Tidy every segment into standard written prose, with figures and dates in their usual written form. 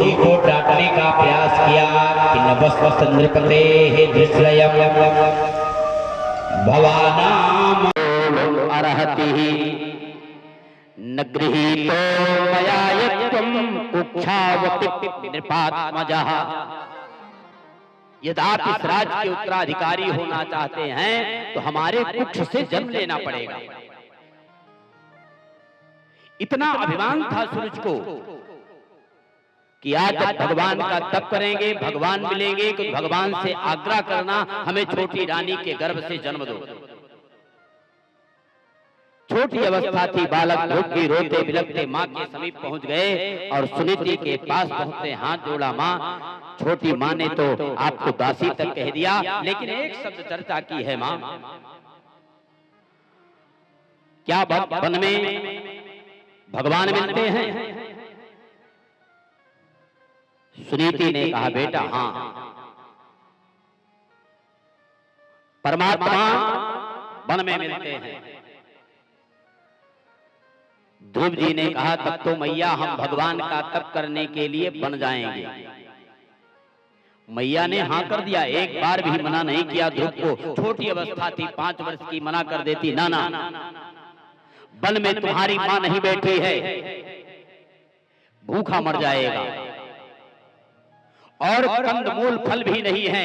जी को डांटने का प्रयास किया कि नभस्वस्त नृपते धृष्टयम् भवानाम अर्हति न गृहीतो मया यत्त्वं कुक्षावति नृपात्मजः। यदि आप इस राज्य के उत्तराधिकारी होना चाहते हैं तो हमारे कुक्ष से जन्म लेना पड़ेगा। इतना अभिमान था सूरज को कि आज जब भगवान का तप करेंगे, भगवान मिलेंगे, तो भगवान से आग्रह करना हमें छोटी रानी के गर्भ से जन्म दो। छोटी अवस्था थी, बालक ध्रुव रोते बिलखते माँ के समीप पहुंच गए और सुनीति के पास पहुंचते हाथ जोड़ा। माँ, छोटी माँ ने तो आपको दासी तक कह दिया, लेकिन एक शब्द चर्चा की है माँ, क्या वन में भगवान मिलते हैं? सुनीति ने कहा, बेटा हाँ, परमात्मा वन में मिलते हैं। ध्रुव जी ने कहा, तब तो मैया हम भगवान का तप करने के लिए बन जाएंगे। मैया ने हाँ कर दिया, एक बार भी मना नहीं किया ध्रुव को। छोटी अवस्था थी, 5 वर्ष की, मना कर देती, ना ना, वन में तुम्हारी मां नहीं बैठी है, भूखा मर जाएगा, और कंदमूल फल भी नहीं है,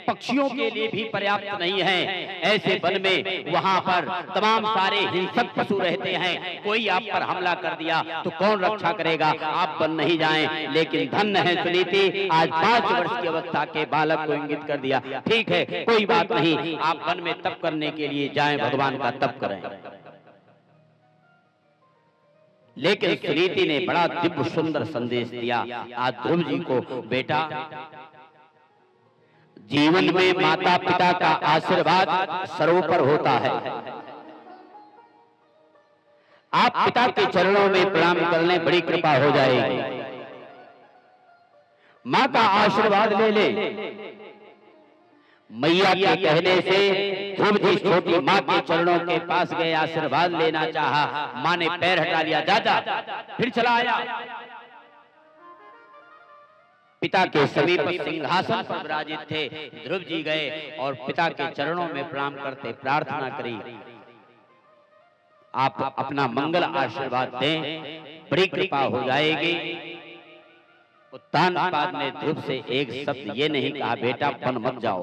पक्षियों के लिए भी पर्याप्त नहीं है। ऐसे वन में वहां पर तमाम सारे हिंसक पशु रहते हैं, कोई आप पर हमला कर दिया तो कौन रक्षा करेगा? आप वन नहीं जाएं। लेकिन धन्य है सुनीति, आज 5 वर्ष की अवस्था के बालक को इंगित कर दिया, ठीक है कोई बात नहीं, आप वन में तप करने के लिए जाएं, भगवान का तप करें। लेकिन सुनीति ने बड़ा दिव्य सुंदर संदेश दिया आज ध्रुव जी को, बेटा जीवन में माता पिता का आशीर्वाद सर्वोपर होता है। आप पिता के चरणों में प्रणाम कर लें, बड़ी कृपा हो जाएगी। मां का आशीर्वाद ले ले। मैया के कहने से ध्रुव जी छोटी मां के चरणों के पास गए, आशीर्वाद लेना चाहा, मां ने पैर हटा लिया, जा जा, फिर चला आया। पिता के समीप सिंहासन पर विराजित थे, ध्रुव जी गए और पिता के चरणों में प्रणाम करते प्रार्थना करी, आप अपना मंगल आशीर्वाद दें, बड़ी कृपा हो जाएगी। उत्तानपाद ने ध्रुव से एक शब्द ये नहीं कहा, बेटा वन मत जाओ,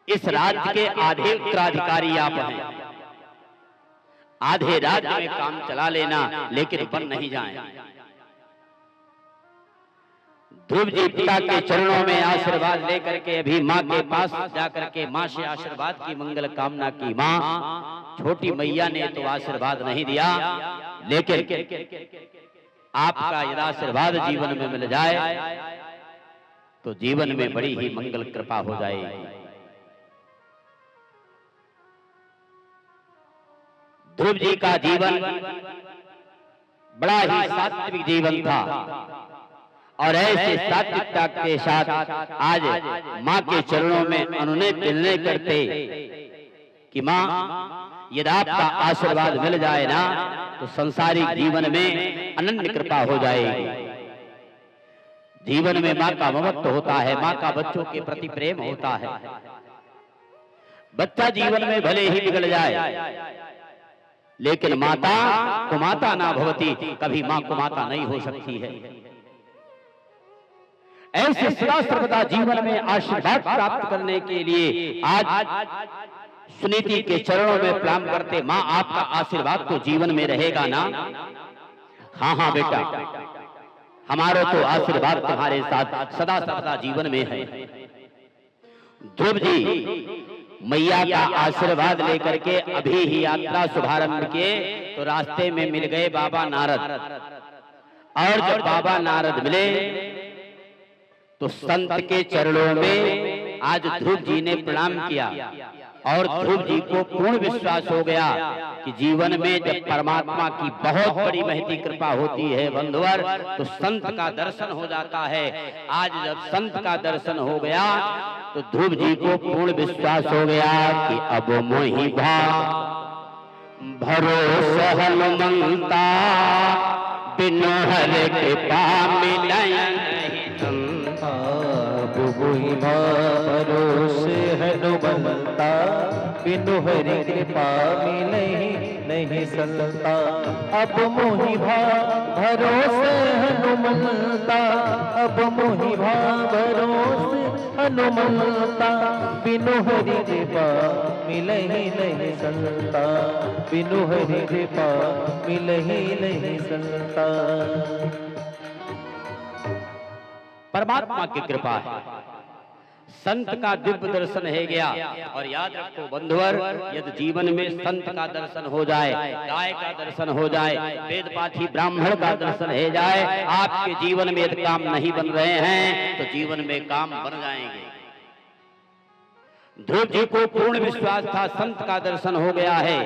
इस राज्य के आधे उत्तराधिकारी आप हैं, आधे राज्य में काम चला लेना, लेकिन वन नहीं जाएं। ध्रुव जी पिता के चरणों में आशीर्वाद लेकर के अभी माँ के पास जाकर के माँ से आशीर्वाद की मंगल कामना की। माँ, छोटी मैया ने तो आशीर्वाद नहीं दिया, लेकिन आपका यदि आशीर्वाद जीवन में मिल जाए तो जीवन में बड़ी ही मंगल कृपा हो जाएगी। ध्रुव जी का जीवन बड़ा ही सात्विक जीवन था, और ऐसे सात्विकता के साथ आज मां के चरणों में अनुनय विनय करते कि मां यदि आपका आशीर्वाद मिल जाए ना तो संसारिक जीवन में अनन्य कृपा हो जाएगी। जीवन में मां का ममत्व होता है, मां का बच्चों के प्रति प्रेम होता है। बच्चा जीवन में भले ही बिगड़ जाए, लेकिन माता कुमाता ना भवती, कभी मां कुमाता नहीं हो सकती है। ऐसे सदा सर्वदा जीवन में आशीर्वाद प्राप्त करने के लिए आज सुनीति के चरणों में प्रणाम करते, मां आपका आशीर्वाद तो जीवन में रहेगा ना? हाँ हाँ बेटा, हमारा तो आशीर्वाद तुम्हारे साथ सदा सर्वदा जीवन में है। ध्रुव जी मैया का आशीर्वाद लेकर के अभी ही यात्रा शुभारंभ किए तो रास्ते में मिल गए बाबा नारद, और जब बाबा नारद मिले तो संत के चरणों में आज ध्रुव जी ने प्रणाम किया, और ध्रुव जी को पूर्ण विश्वास हो गया कि जीवन में जब परमात्मा की बहुत बड़ी महती कृपा होती है बंधुवर, तो संत का दर्शन हो जाता है। आज जब संत का दर्शन हो गया तो ध्रुव जी को पूर्ण विश्वास हो गया कि अब मोहि भरोसा हनुमंता बिनु हर कृपा मिलै नहीं संता। वही भरोसे हनुमंता, बिनु हरि कृपा मिलहि नहीं संता। अब मोहि भरोसे हनुमंता, अब मोहि भरोसे हनुमंता, बिनु हरि कृपा मिलहि नहीं संता, बिनु हरि कृपा मिलहि नहीं संता। परमात्मा की कृपा है, संत का दिव्य दर्शन है गया। और याद रखो बंधुवर, यदि जीवन में संत का दर्शन हो जाए, गाय का दर्शन हो जाए, वेद पाठी ब्राह्मण का दर्शन है जाए, आपके जीवन में यदि काम नहीं बन रहे हैं तो जीवन में काम बन जाएंगे। ध्रुव जी को पूर्ण विश्वास था संत का दर्शन हो गया है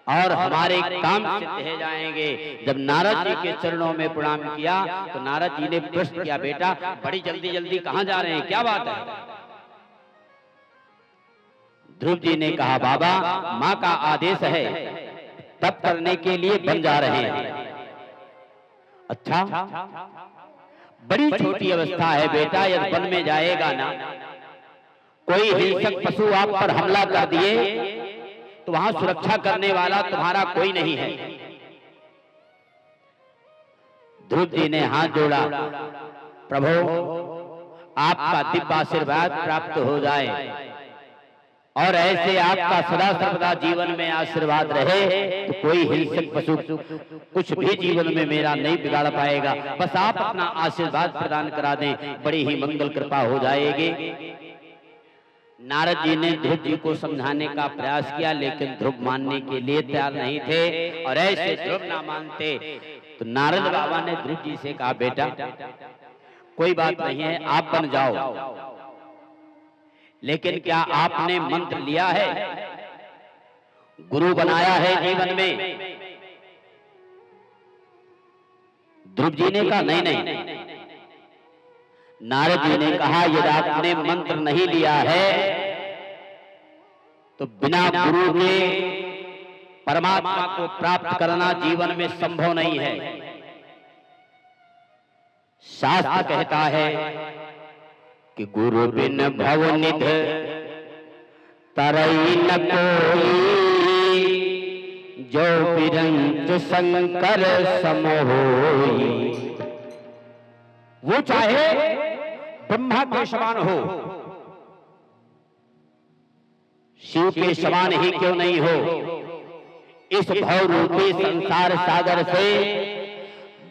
और हमारे काम सिद्ध हो जाएंगे। जब नारद जी के चरणों में प्रणाम किया तो नारद जी ने प्रश्न किया, बेटा बड़ी जल्दी जल्दी कहां जा रहे हैं, क्या बात है? ध्रुव जी ने कहा, बाबा माँ का आदेश है, तप करने के लिए बन जा रहे हैं। अच्छा, बड़ी छोटी अवस्था है बेटा, यदि वन में जाएगा ना, कोई हिंसक पशु आप पर हमला कर दिए तो वहां सुरक्षा करने वाला तुम्हारा कोई नहीं है। ध्रुव जी ने हाथ जोड़ा, प्रभु आपका दिव्य आशीर्वाद प्राप्त हो जाए और ऐसे आपका सदा सर्वदा जीवन में आशीर्वाद रहे तो कोई हिंसक पशु कुछ भी जीवन में मेरा नहीं बिगाड़ पाएगा। बस आप अपना आशीर्वाद प्रदान करा दें, बड़ी ही मंगल कृपा हो जाएगी। नारद जी ने ध्रुव जी को समझाने का प्रयास किया, लेकिन ध्रुव मानने के लिए तैयार नहीं थे। और ऐसे ध्रुव ना मानते तो नारद बाबा ने ध्रुव जी से कहा, बेटा कोई बात नहीं है, आप बन जाओ, लेकिन क्या आपने मंत्र लिया है, गुरु बनाया है जीवन में? ध्रुव जी ने कहा, नहीं नहीं। नारद जी ने कहा, यदि आपने मंत्र नहीं लिया है तो बिना गुरु के परमात्मा को प्राप्त करना जीवन में संभव नहीं है। शास्त्र कहता है कि गुरु बिन भवनिध तरई न कोई, जो बिरंच शंकर सम होई। वो चाहे ब्रह्मा के समान हो, शिव के समान ही क्यों नहीं हो, इस भव रूपी संसार सागर से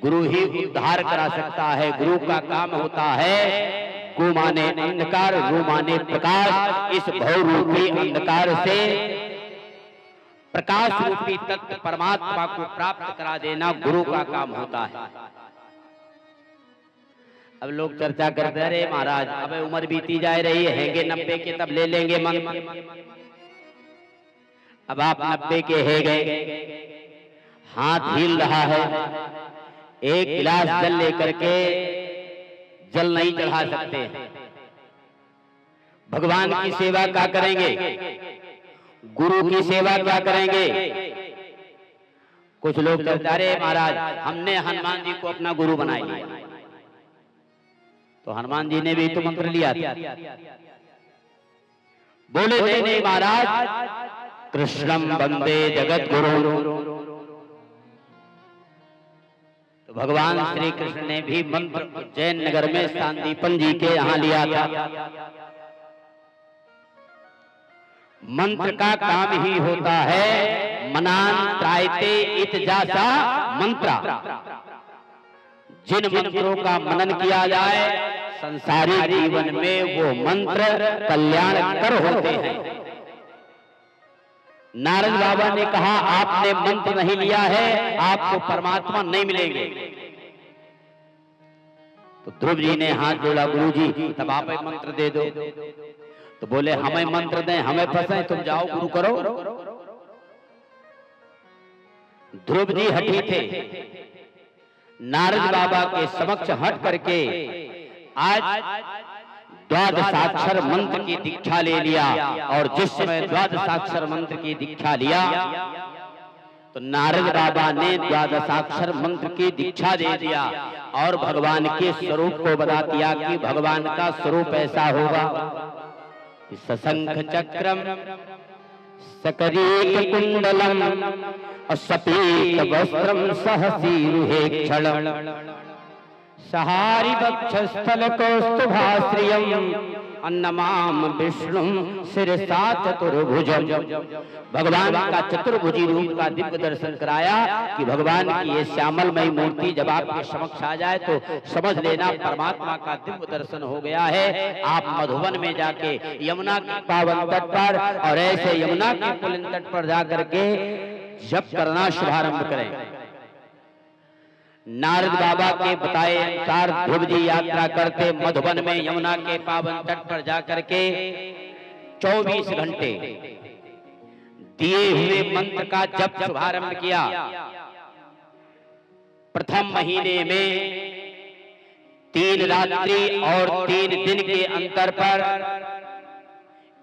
गुरु ही उद्धार करा सकता है। गुरु का काम होता है गु माने अंधकार, रू माने प्रकाश। इस भव रूपी अंधकार से प्रकाश रूपी तत्व परमात्मा को प्राप्त करा देना गुरु का काम होता है। अब लोग चर्चा करते, अरे महाराज अब उम्र बीती जा रही है, 90 के तब ले लेंगे मन। अब आप 90 के है गए, हाथ हिल रहा है, एक गिलास जल लेकर के जल नहीं चढ़ा सकते। भगवान की सेवा क्या करेंगे, गुरु की सेवा क्या करेंगे? कुछ लोग कहते, अरे महाराज हमने हनुमान जी को अपना गुरु बना लिया। तो हनुमान जी ने भी तो मंत्र लिया था। बोले नहीं महाराज, कृष्णम वंदे जगत गुरु। तो भगवान श्री कृष्ण ने भी मंत्र उज्जैन नगर में सांदीपन जी के यहां लिया था। मंत्र का काम ही होता है मनान त्रायते इत जासा मंत्रा। जिन मंत्रों का मनन किया जाए संसारी जीवन में वो मंत्र कल्याणकर होते हैं। नारद बाबा ने कहा, आपने मंत्र नहीं लिया है, आपको परमात्मा नहीं मिलेंगे। तो ध्रुव जी ने हाथ जोड़ा, गुरु जी तब आप एक मंत्र दे दो। तो बोले, हमें मंत्र दें, हमें फंसे, तुम जाओ गुरु करो। ध्रुव जी हठी थे, नारद बाबा के समक्ष हट करके आज द्वादशाक्षर मंत्र की दीक्षा ले लिया। और जिस समय द्वादशाक्षर मंत्र की दीक्षा लिया तो नारद बाबा ने द्वादशाक्षर मंत्र की दीक्षा दे दिया और भगवान के स्वरूप को बता दिया कि भगवान का स्वरूप ऐसा होगा कि सशंख चक्रम सकरीत कुंडलम और सपीत वस्त्रम सहसीरुहेक्षणम सहारि वक्षस्थल कौस्तुभाश्रियम अन्नमाम विष्णु शिरसा चतुर्भुजम। भगवान का चतुर्भुजी रूप का दिव्य दर्शन कराया कि भगवान की ये श्यामलमयी मूर्ति जब आपके समक्ष आ जाए तो समझ लेना परमात्मा का दिव्य दर्शन हो गया है। आप मधुबन में जाके यमुना के पावन तट पर और ऐसे यमुना के पुलिन तट पर जाकर के जप करना शुभारंभ करें। नारद बाबा के बताए अनुसार ध्रुव जी यात्रा करते मधुबन में यमुना के पावन तट पर जाकर के 24 घंटे दिए हुए मंत्र का जप शुभारंभ किया। प्रथम महीने में 3 रात्रि और 3 दिन के अंतर पर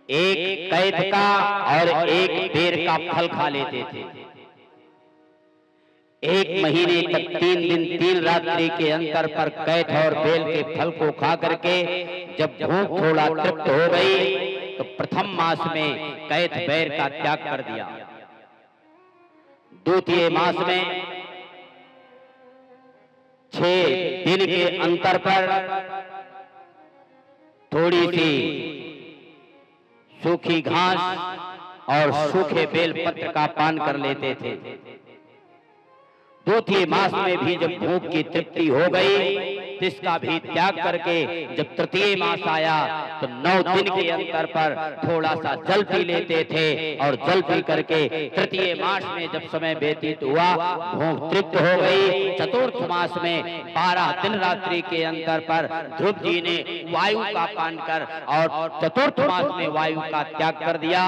एक कैद का और एक बेर का फल खा लेते थे। 1 महीने तक 3 दिन 3 रात्रि के अंतर पर कैथ और बेल के फल को खा करके जब भूख थोड़ा तृप्त हो गई तो प्रथम मास में कैथ बैर का त्याग कर दिया। द्वितीय मास में 6 दिन के अंतर पर थोड़ी सी सूखी घास और सूखे बेल पत्र का पान कर लेते थे। द्वितीय मास में भी जब भूख की तृप्ति हो गई तो इसका भी त्याग करके जब तृतीय मास आया तो 9 दिन के अंतर पर थोड़ा सा जल पी लेते थे और जल पी करके तृतीय मास में जब समय व्यतीत हुआ भूख तृप्त हो गई। चतुर्थ मास में 12 दिन रात्रि के अंतर पर ध्रुव जी ने वायु का पान कर और चतुर्थ मास में वायु का त्याग कर दिया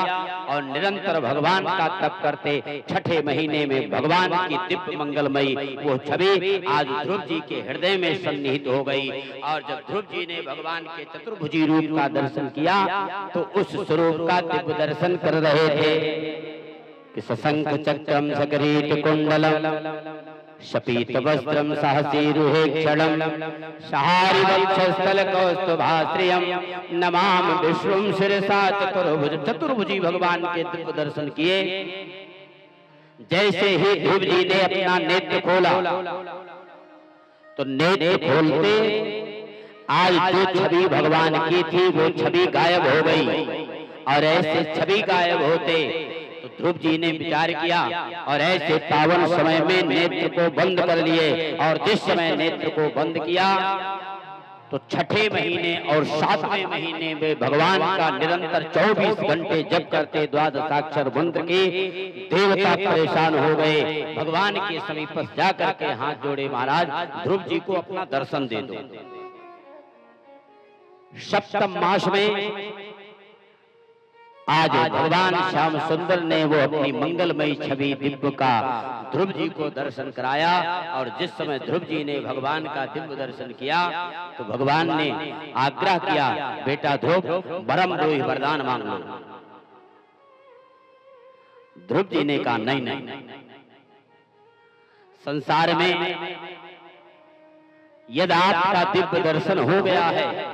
और निरंतर भगवान का तप करते छठे महीने में भगवान की दिव्य मंगलमयी वो छवि आज ध्रुव जी के हृदय में सन्निहित हो गई। और जब ध्रुव जी ने भगवान के चतुर्भुजी रूप का दर्शन किया तो उस स्वरूप का दिव्य दर्शन कर रहे थे कि सशंख चक्रम सकरीत कुंडलम शपीत वस्त्रम सहसीरुहेक्षणम सहारि वक्षस्थल कौस्तुभाश्रियम नमाम विष्णुम शिरसा चतुर्भुज। चतुर्भुजी भगवान के दिव्य दर्शन किए। जैसे ही ध्रुव जी ने अपना नेत्र खोला तो नेत्र खोलते आज जो छवि भगवान की थी वो छवि गायब हो गई। और ऐसे छवि गायब होते तो ध्रुव जी ने विचार किया और ऐसे पावन समय में नेत्र को बंद कर लिए। और जिस समय नेत्र को बंद किया तो छठे महीने और 7वें महीने में भगवान का निरंतर 24 घंटे जप करते द्वादशाक्षर मंत्र की देवता परेशान हो गए। भगवान के समीप जाकर के हाथ जोड़े, महाराज ध्रुव जी को अपना दर्शन दे दो। सप्तम मास में आज भगवान श्याम सुंदर ने वो अपनी मंगलमयी छवि दिव्य का ध्रुव जी को दर्शन कराया। और जिस समय ध्रुव जी ने भगवान का दिव्य दर्शन किया तो भगवान ने आग्रह किया, बेटा ध्रुव वरम द्रोही वरदान मांग लो। ध्रुव जी ने कहा नहीं नहीं, संसार में यदि आपका दिव्य दर्शन हो गया है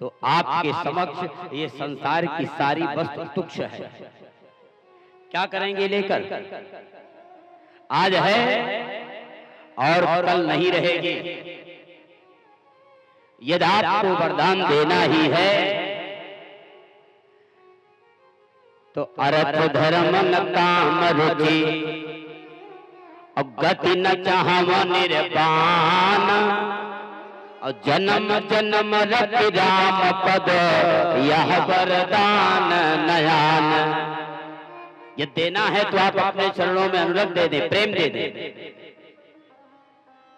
तो आपके समक्ष ये संसार की सारी वस्तु तुच्छ है। क्या करेंगे लेकर? आज है और कल नहीं रहेगी। यदि आपको वरदान देना ही है तो अर्थ धर्म न काम रुचि और गति न चाहव निर्वाण और जन्म जन्म रति राम पद यह वरदान नयान। ये देना है तो आप अपने चरणों में अनुरक्त दे दे, प्रेम दे दे।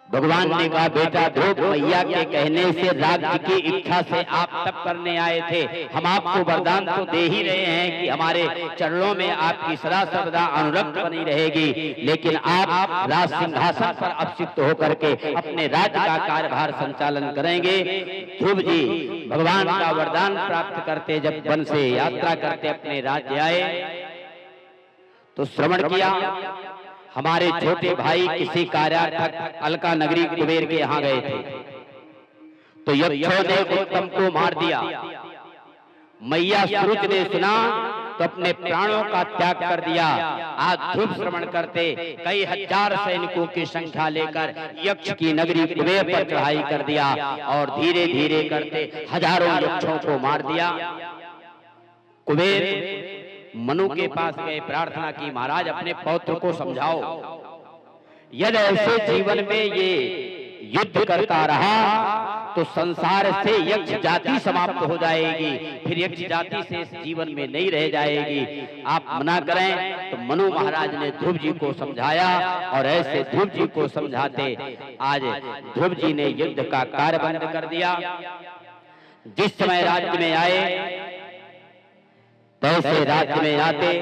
भगवान ने कहा बेटा ध्रुव मैया के कहने से राज्य की इच्छा से आप तप करने आए थे। हम आपको वरदान तो दे ही रहे हैं कि हमारे चरणों में आपकी सदा सर्वदा अनुरक्त बनी रहेगी, लेकिन आप राज सिंहासन पर अपशिष्ट होकर के अपने राज्य का कार्यभार संचालन करेंगे। ध्रुव जी भगवान का वरदान प्राप्त करते जब वन से यात्रा करते अपने राज्य आए तो श्रवण किया। हमारे छोटे भाई किसी कार्यार्थक अलका नगरी कुबेर के यहाँ गए थे, तो यक्षों ने उत्तम को मार दिया। मैया सूरज ने सुना तो अपने प्राणों का त्याग कर दिया। आज ध्रुव श्रवण करते कई हजार सैनिकों की संख्या लेकर यक्ष की नगरी कुबेर पर चढ़ाई कर दिया और धीरे धीरे करते हजारों यक्षों को मार दिया। कुबेर मनु के पास गए, प्रार्थना की, महाराज अपने पौत्र को समझाओ, यदि ऐसे जीवन में ये युद्ध करता रहा तो संसार से यक्ष जाति समाप्त हो जाएगी, फिर यक्ष जाति से इस जीवन में नहीं रह जाएगी। आप मना करें। तो मनु महाराज ने ध्रुव जी को समझाया और ऐसे ध्रुव जी को समझाते आज ध्रुव जी ने युद्ध का कार्य बंद कर दिया। जिस समय राज्य में आए तैसे राज्य में आते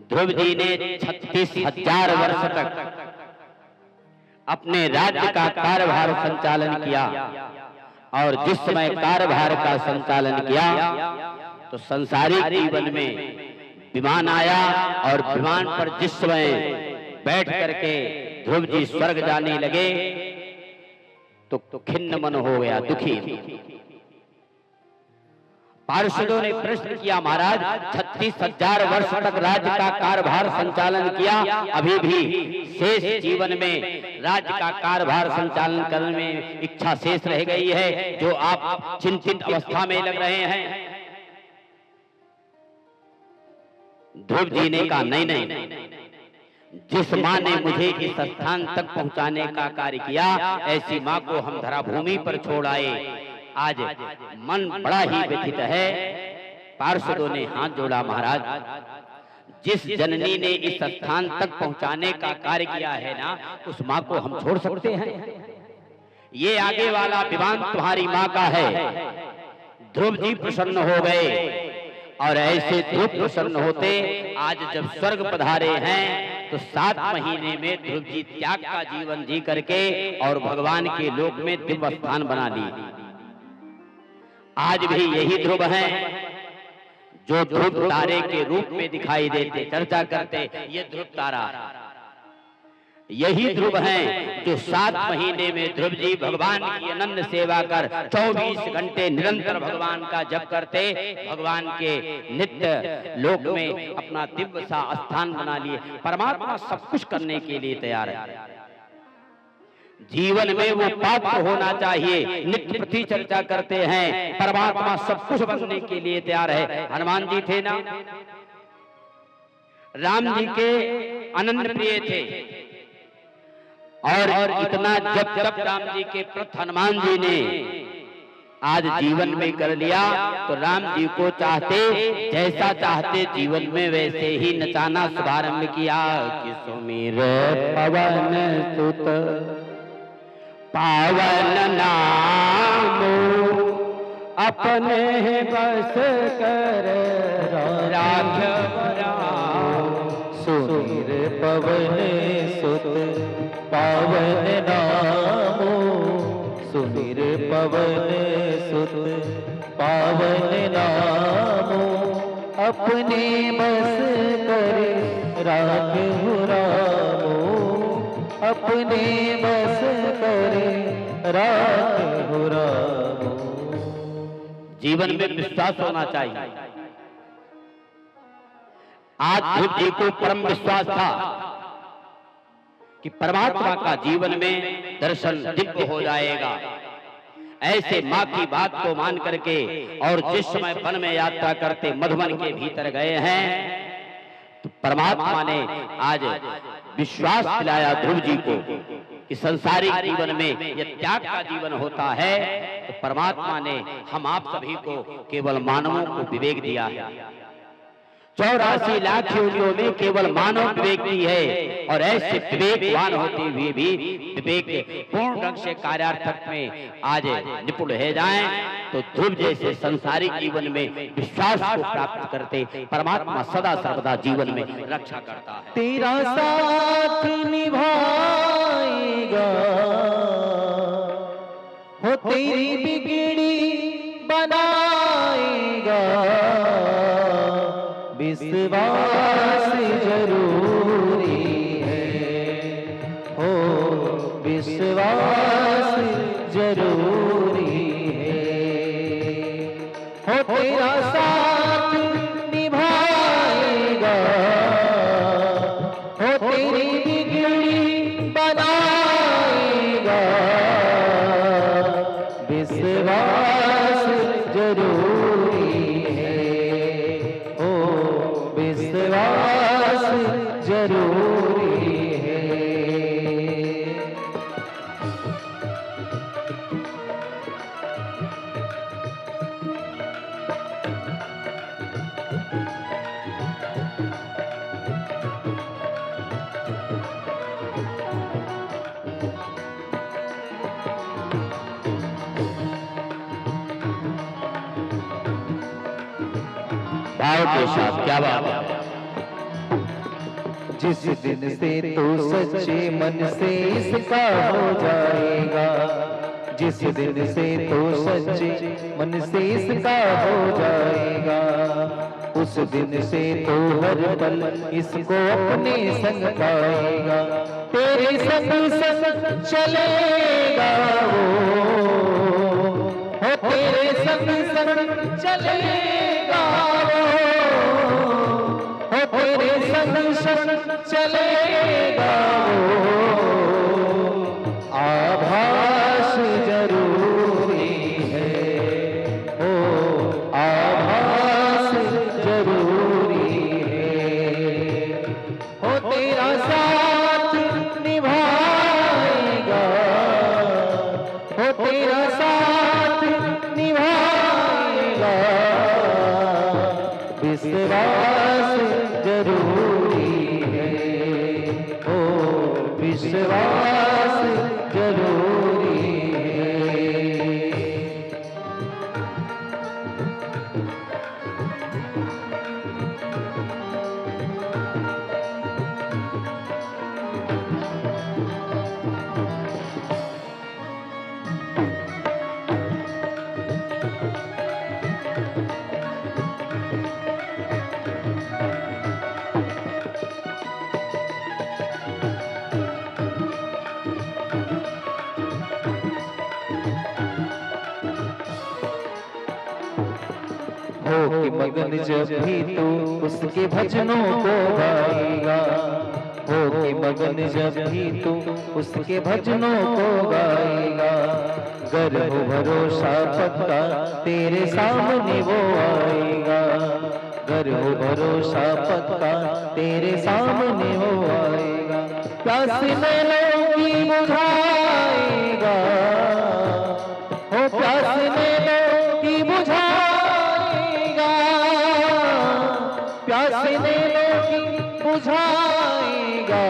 ध्रुव जी ने 36,000 वर्ष तक अपने राज्य का कार्यभार संचालन किया। और जिस समय कार्यभार का संचालन किया तो संसारिक जीवन में विमान आया और विमान पर जिस समय बैठ करके ध्रुव जी स्वर्ग जाने लगे तो खिन्न मन हो गया, दुखी। पार्षदों ने प्रश्न किया, महाराज 36,000 वर्ष तक राज्य का कार्यभार संचालन किया, अभी भी शेष जीवन में राज्य का कार्यभार संचालन करने में इच्छा शेष रह गई है, जो आप चिंतित अवस्था में लग रहे हैं। ध्रुव जी ने कहा, नहीं, जिस माँ ने मुझे इस स्थान तक पहुंचाने का कार्य किया, ऐसी माँ को हम धरा भूमि पर छोड़ आए। आज मन बड़ा ही व्यथित है। पार्षदों ने हाथ जोड़ा, महाराज जिस जननी ने इस स्थान तक पहुंचाने का कार्य किया है ना, उस माँ को हम छोड़ सकते हैं? ये आगे वाला विमान तुम्हारी माँ का है। ध्रुव जी प्रसन्न हो गए और ऐसे ध्रुव प्रसन्न होते आज जब स्वर्ग पधारे हैं तो 7 महीने में ध्रुव जी त्याग का जीवन जी करके और भगवान के लोक में दिव्य स्थान बना ली। आज भी यही ध्रुव हैं जो ध्रुव तारे के रूप में दिखाई देते, चर्चा करते, ये ध्रुव तारा। यही ध्रुव हैं जो 7 महीने में ध्रुव जी भगवान की अनन्य सेवा कर 24 घंटे निरंतर भगवान का जप करते, भगवान के नित्य लोक में अपना दिव्य सा स्थान बना लिए। परमात्मा सब कुछ करने के लिए तैयार है। जीवन में वो पात्र होना चाहिए। नित्य प्रति चर्चा करते हैं, परमात्मा सब कुछ बनने के लिए तैयार है। हनुमान जी थे ना, राम जी के अनन्य प्रिय थे और इतना जब राम जी के प्रति हनुमान जी ने आज जीवन में कर लिया तो राम जी को चाहते, जैसा चाहते जीवन में वैसे ही नचाना शुभारंभ किया कि सुमिर पवन सुत पावन नाम अपने बस कर राघव राम। सुमिर पवन सुत पावन नाम, सुमिर पवन सुत पावन नाम अपने बस कर राघव राम, अपने बस करे राघव राम। जीवन में विश्वास होना चाहिए। आज ध्रुव जी को परम विश्वास था कि परमात्मा का जीवन में दर्शन दिव्य हो जाएगा। ऐसे माँ की बात को मान करके और जिस समय वन में यात्रा करते मधुवन के भीतर गए हैं तो परमात्मा ने आज विश्वास दिलाया ध्रुव जी को कि संसारिक जीवन में यह त्याग का जीवन होता है। तो परमात्मा ने हम आप सभी को केवल मानवों को विवेक दिया है। 84 लाख योनियों में केवल मानव विवेक की है और ऐसे विवेकवान होते हुए भी विवेक पूर्ण ढंग से कार्यार्थक में आज निपुण हो जाएं तो ध्रुव जैसे संसारिक जीवन में विश्वास को प्राप्त करते परमात्मा सदा सर्वदा जीवन में रक्षा करता है। तेरा साथ निभाएगा हो तेरी बिगड़ी बनाएगा, विश्वास जरूरी है, हो विश्वास जरूरी है, हो तेरा साथ निभाएगा, हो तेरी बिगड़ी बनाएगा, विश्वास जरूरी है, हो विश्वास जरूरी है। भाव के साथ क्या बात है। जिस दिन से तू सच्चे मन से इसका हो जाएगा, जिस दिन से तू सच्चे मन से इसका हो जाएगा, उस दिन से तू हर पल इसको अपने संग पाएगा, तेरे संग संग चलेगा वो, हो तेरे संग संग चलेगा वो, हो तेरे संग संग चलेगा वो, आभास जरूरी है, हो आभास जरूरी है, हो तेरा साथ निभाएगा, हो तेरा साथ निभाएगा, विश्वास जरूरी है, हो विश्वास जरूरी है। हो कि मगन जब भी तू उसके भजनों को गाएगा, हो कि मगन जब भी तू उसके भजनों को गाएगा, गर हो भरोसा पक्का तेरे सामने वो आएगा, गर हो भरोसा पक्का तेरे सामने वो आएगा, प्यास नैनों की बुझाएगा, हो प्यास नैनों की बुझाएगा, प्यास नैनों की बुझाएगा,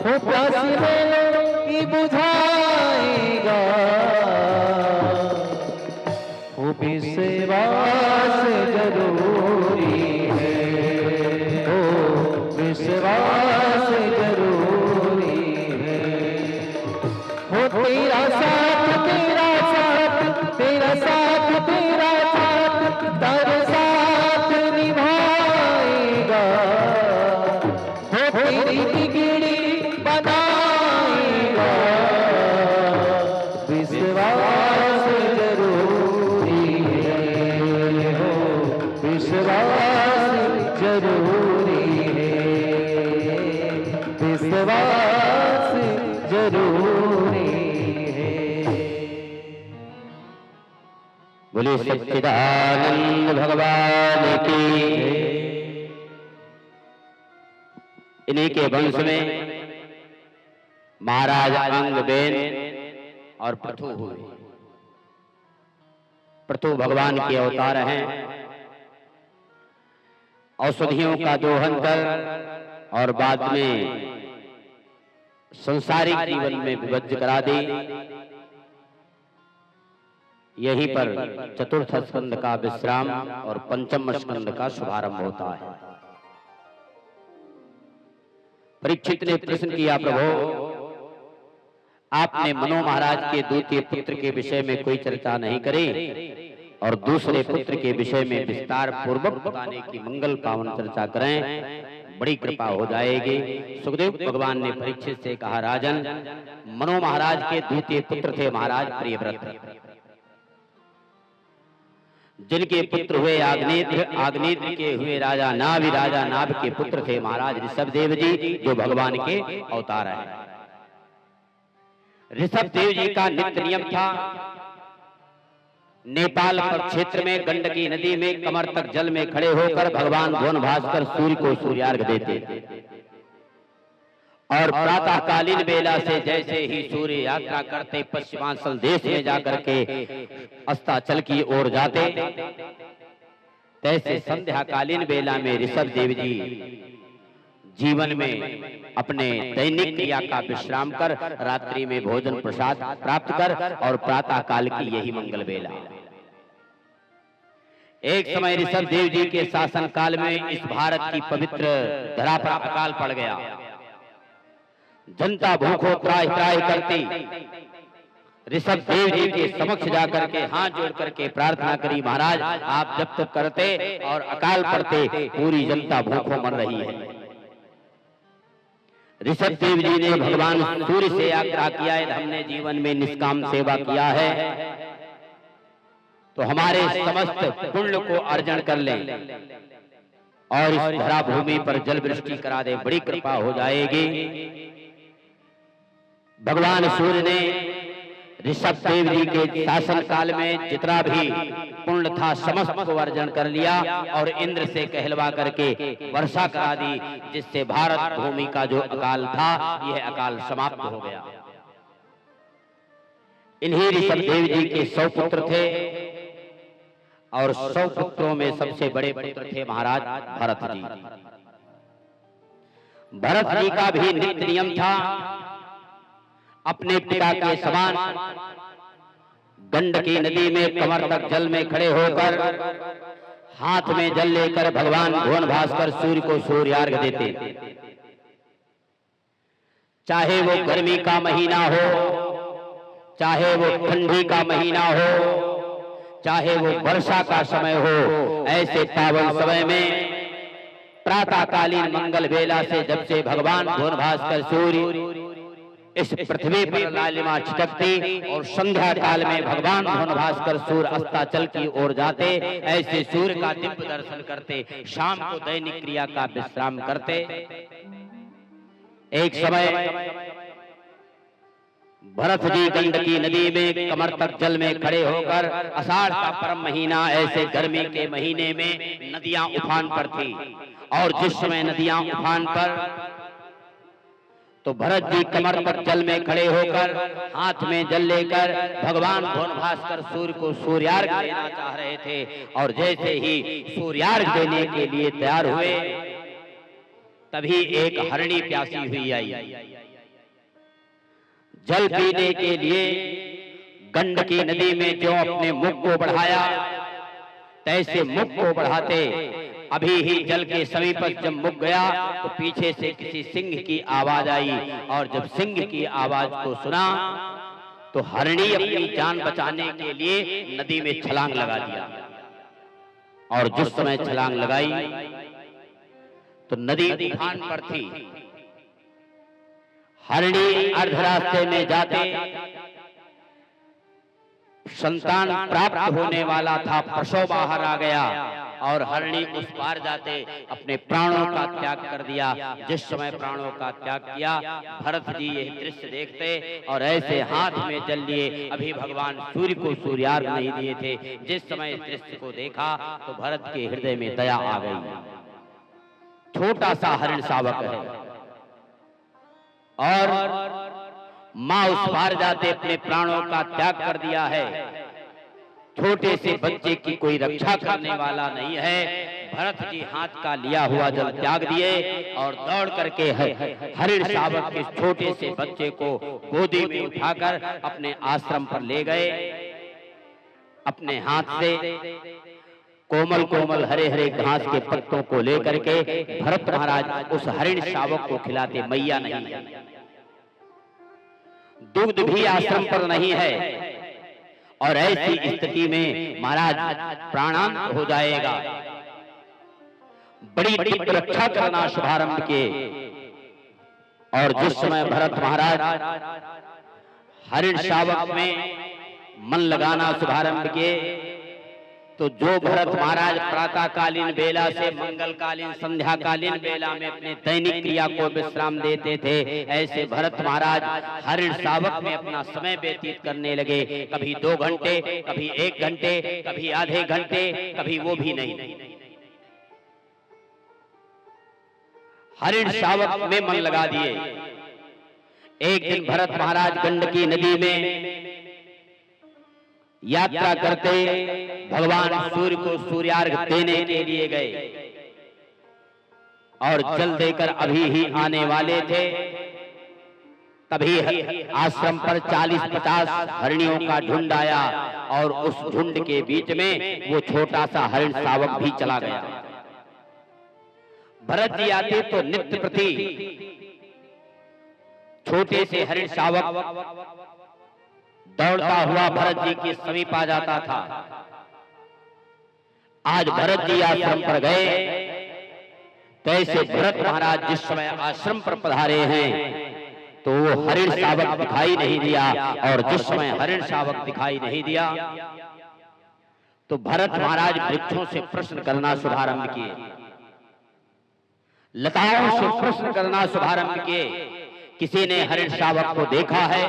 हो प्यास नैनों की बुझाएगा, हो विश्वास जरूरी है, हो विश्वास जरूरी है, हो तेरा साथ तेरा साथ तेरा साथ तेरा साथ तेरा साथ निभाएगा, हो तेरी बिगड़ी बनाएगा, विश्वास जरूरी है, हो विश्वास जरूरी है, विश्वास जरूरी है। बोले सच्चिदानंद भगवान की। इन्हीं के वंश में महाराज अंगबेन और पृथु हुए। पृथु भगवान के अवतार हैं। औषधियों का दोहन कर और बाद में संसारिक जीवन में विभज्य करा दी। यहीं पर चतुर्थ स्कंद का विश्राम और पंचम स्कंद का शुभारंभ होता है। परीक्षित ने प्रश्न किया, प्रभु आपने मनु महाराज के द्वितीय पुत्र के विषय में कोई चर्चा नहीं करी, और दूसरे पुत्र के विषय में विस्तार पूर्वक बताने की मंगल पावन चर्चा करें, बड़ी कृपा हो जाएगी। सुखदेव भगवान ने परीक्षित से कहा, राजन, मनु महाराज के द्वितीय पुत्र थे महाराज प्रियव्रत, जिनके पुत्र हुए आग्नेत्र, आग्नेत्र के हुए राजा नाभ के पुत्र थे महाराज ऋषभ देव जी, जो भगवान के अवतार हैं। ऋषभ देव जी का नित्य नियम था, नेपाल पर क्षेत्र में गंडकी नदी में कमर तक जल में खड़े होकर भगवान भुवन भास्कर सूर्य को सूर्यार्घ देते और प्रातःकालीन बेला से जैसे ही सूर्य यात्रा करते पश्चिमांचल देश में जाकर के अस्ताचल की ओर जाते, तैसे संध्याकालीन बेला में ऋषभ देव जी जीवन में अपने दैनिक क्रिया का विश्राम कर, रात्रि में भोजन प्रसाद प्राप्त कर और प्रातः काल की यही मंगल बेला। एक समय ऋषभ देव जी के शासन काल में इस भारत की पवित्र धरा पर अकाल पड़ गया। जनता भूखों त्राहि त्राहि करती ऋषभ देव जी के समक्ष जाकर के हाथ जोड़ करके प्रार्थना करी, महाराज आप जब तक करते और अकाल पड़ते, पूरी जनता भूखों मर रही है। ऋषभ देव जी ने भगवान सूर्य से आग्रह किया है, हमने जीवन में निष्काम सेवा किया है तो हमारे समस्त पुण्य को अर्जन कर लें और इस धरा भूमि पर जल वृष्टि करा दे, बड़ी कृपा हो जाएगी। भगवान सूर्य ने ऋषभ देव जी के शासन काल में जितना भी पुण्य था समस्त को अर्जन कर लिया और इंद्र से कहलवा करके वर्षा करा दी, जिससे भारत भूमि का जो अकाल था यह अकाल समाप्त हो गया। इन्हीं ऋषभ देव जी के 100 पुत्र थे और 100 पुत्रों में सबसे बड़े पुत्र थे महाराज भरत जी। भरत जी का भी नित्य नियम था, अपने पिता के समान गंडकी नदी में कमर तक जल में खड़े होकर हाथ में जल लेकर भगवान भुवन भास्कर सूर्य को सूर्यार्घ देते। चाहे वो गर्मी का महीना हो, चाहे वो ठंडी का महीना हो, चाहे वो वर्षा का समय हो, ऐसे पावन समय में प्रातःकालीन मंगल बेला से जब से भगवान भुवन भास्कर सूर्य इस पृथ्वी पर लालिमा छिटकती और संध्या काल में भगवान भुवन भास्कर सूर्य अस्ताचल की ओर जाते, ऐसे सूर्य का दिव्य दर्शन करते, शाम को दैनिक क्रिया का विश्राम करते। एक समय भरत जी गंडकी नदी में कमर तक जल में खड़े होकर, आषाढ़ का परम महीना, ऐसे गर्मी के महीने में नदियां उफान पर थी और जिस समय नदियां उफान पर तो भरत जी कमर पर जल में खड़े होकर हाथ में जल लेकर भगवान भुवन भास्कर सूर्य को सूर्यार्घ देना चाह रहे थे और जैसे ही सूर्यार्घ देने के लिए तैयार हुए तभी एक हरिणी प्यासी हुई आई। जल पीने के लिए गंडकी नदी में जो अपने मुख को बढ़ाया, तैसे मुख को बढ़ाते अभी ही जल के समीप जब मुख गया तो पीछे से किसी सिंह की आवाज आई और जब सिंह की आवाज को सुना तो हरिणी अपनी जान बचाने के लिए नदी में छलांग लगा दिया और जिस समय छलांग लगाई तो नदी उफान पर थी। हरिणी अर्ध रास्ते में जाते संतान प्राप्त होने वाला था, प्रसव बाहर आ गया और हरिणी उस पार जाते अपने प्राणों का त्याग कर दिया। जिस समय प्राणों का त्याग किया भरत जी यह दृश्य देखते और ऐसे हाथ में जल लिए, अभी भगवान सूर्य को सूर्यार्घ नहीं दिए थे। जिस समय इस दृश्य को देखा तो भरत के हृदय में दया आ गई। छोटा सा हरिण शावक है और माँ उस पार जाते अपने प्राणों का त्याग कर दिया है। छोटे से बच्चे की कोई रक्षा करने वाला नहीं है। भरत जी हाथ का लिया हुआ जल त्याग दिए और दौड़ करके हरिण शावक के छोटे से बच्चे को गोदी में उठाकर अपने आश्रम पर ले गए। अपने हाथ से कोमल कोमल हरे हरे घास के पत्तों को लेकर के भरत महाराज उस हरिण शावक को खिलाते। मैया नहीं है, दूध भी आश्रम पर नहीं है और ऐसी स्थिति में महाराज प्राणांत हो जाएगा। बड़ी बड़ी रक्षा करना शुभारंभ किए। और जिस समय भरत महाराज हरिण शावक में मन लगाना शुभारंभ किए, तो जो भरत महाराज प्रातःकालीन बेला से मंगलकालीन संध्याकालीन बेला में अपने दैनिक क्रिया को विश्राम देते थे, ऐसे भरत महाराज हरिण शावक में अपना समय व्यतीत करने लगे। कभी 2 घंटे, कभी 1 घंटे, कभी आधे घंटे, कभी वो भी नहीं। हरिण शावक में मन लगा दिए। एक दिन भरत महाराज गंडकी नदी में यात्रा करते भगवान सूर्य को सूर्यार्घ देने के लिए गए और जल देकर अभी ही आने वाले थे। तभी आश्रम पर 40-50 हरिणियों का झुंड आया और उस झुंड के बीच में वो छोटा सा हरिण शावक भी चला गया। भरत जी आते तो नित्य प्रति छोटे से हरिण शावक दौड़ता हुआ भरत जी के समीप आ जाता था। आज भरत जी आश्रम पर गए, तो ऐसे भरत महाराज जिस समय आश्रम पर पधारे हैं तो वो हरिण शावक दिखाई नहीं दिया। और जिस समय हरिण शावक दिखाई नहीं दिया तो भरत महाराज वृक्षों से प्रश्न करना शुभारंभ किए, लताओं से प्रश्न करना शुभारंभ किए। किसी ने हरिण शावक को देखा है?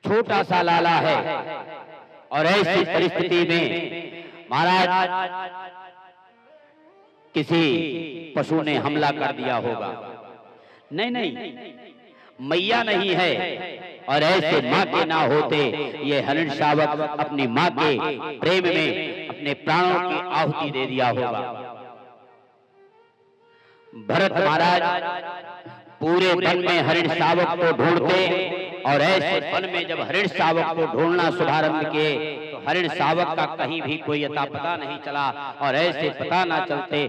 छोटा सा लाला है। और ऐसी परिस्थिति में महाराज किसी पशु ने हमला कर दिया होगा। नहीं, मैया नहीं है। और ऐसे मां के ना होते ये हरिण शावक अपनी मां के प्रेम में अपने प्राणों की आहुति दे दिया होगा। भरत महाराज पूरे वन में हरिण शावक को ढूंढते और ऐसे वन में जब हरिण शावक को ढूंढना शुभारंभ किए तो हरिण शावक का कहीं भी कोई अता पता नहीं चला। और ऐसे पता ना चलते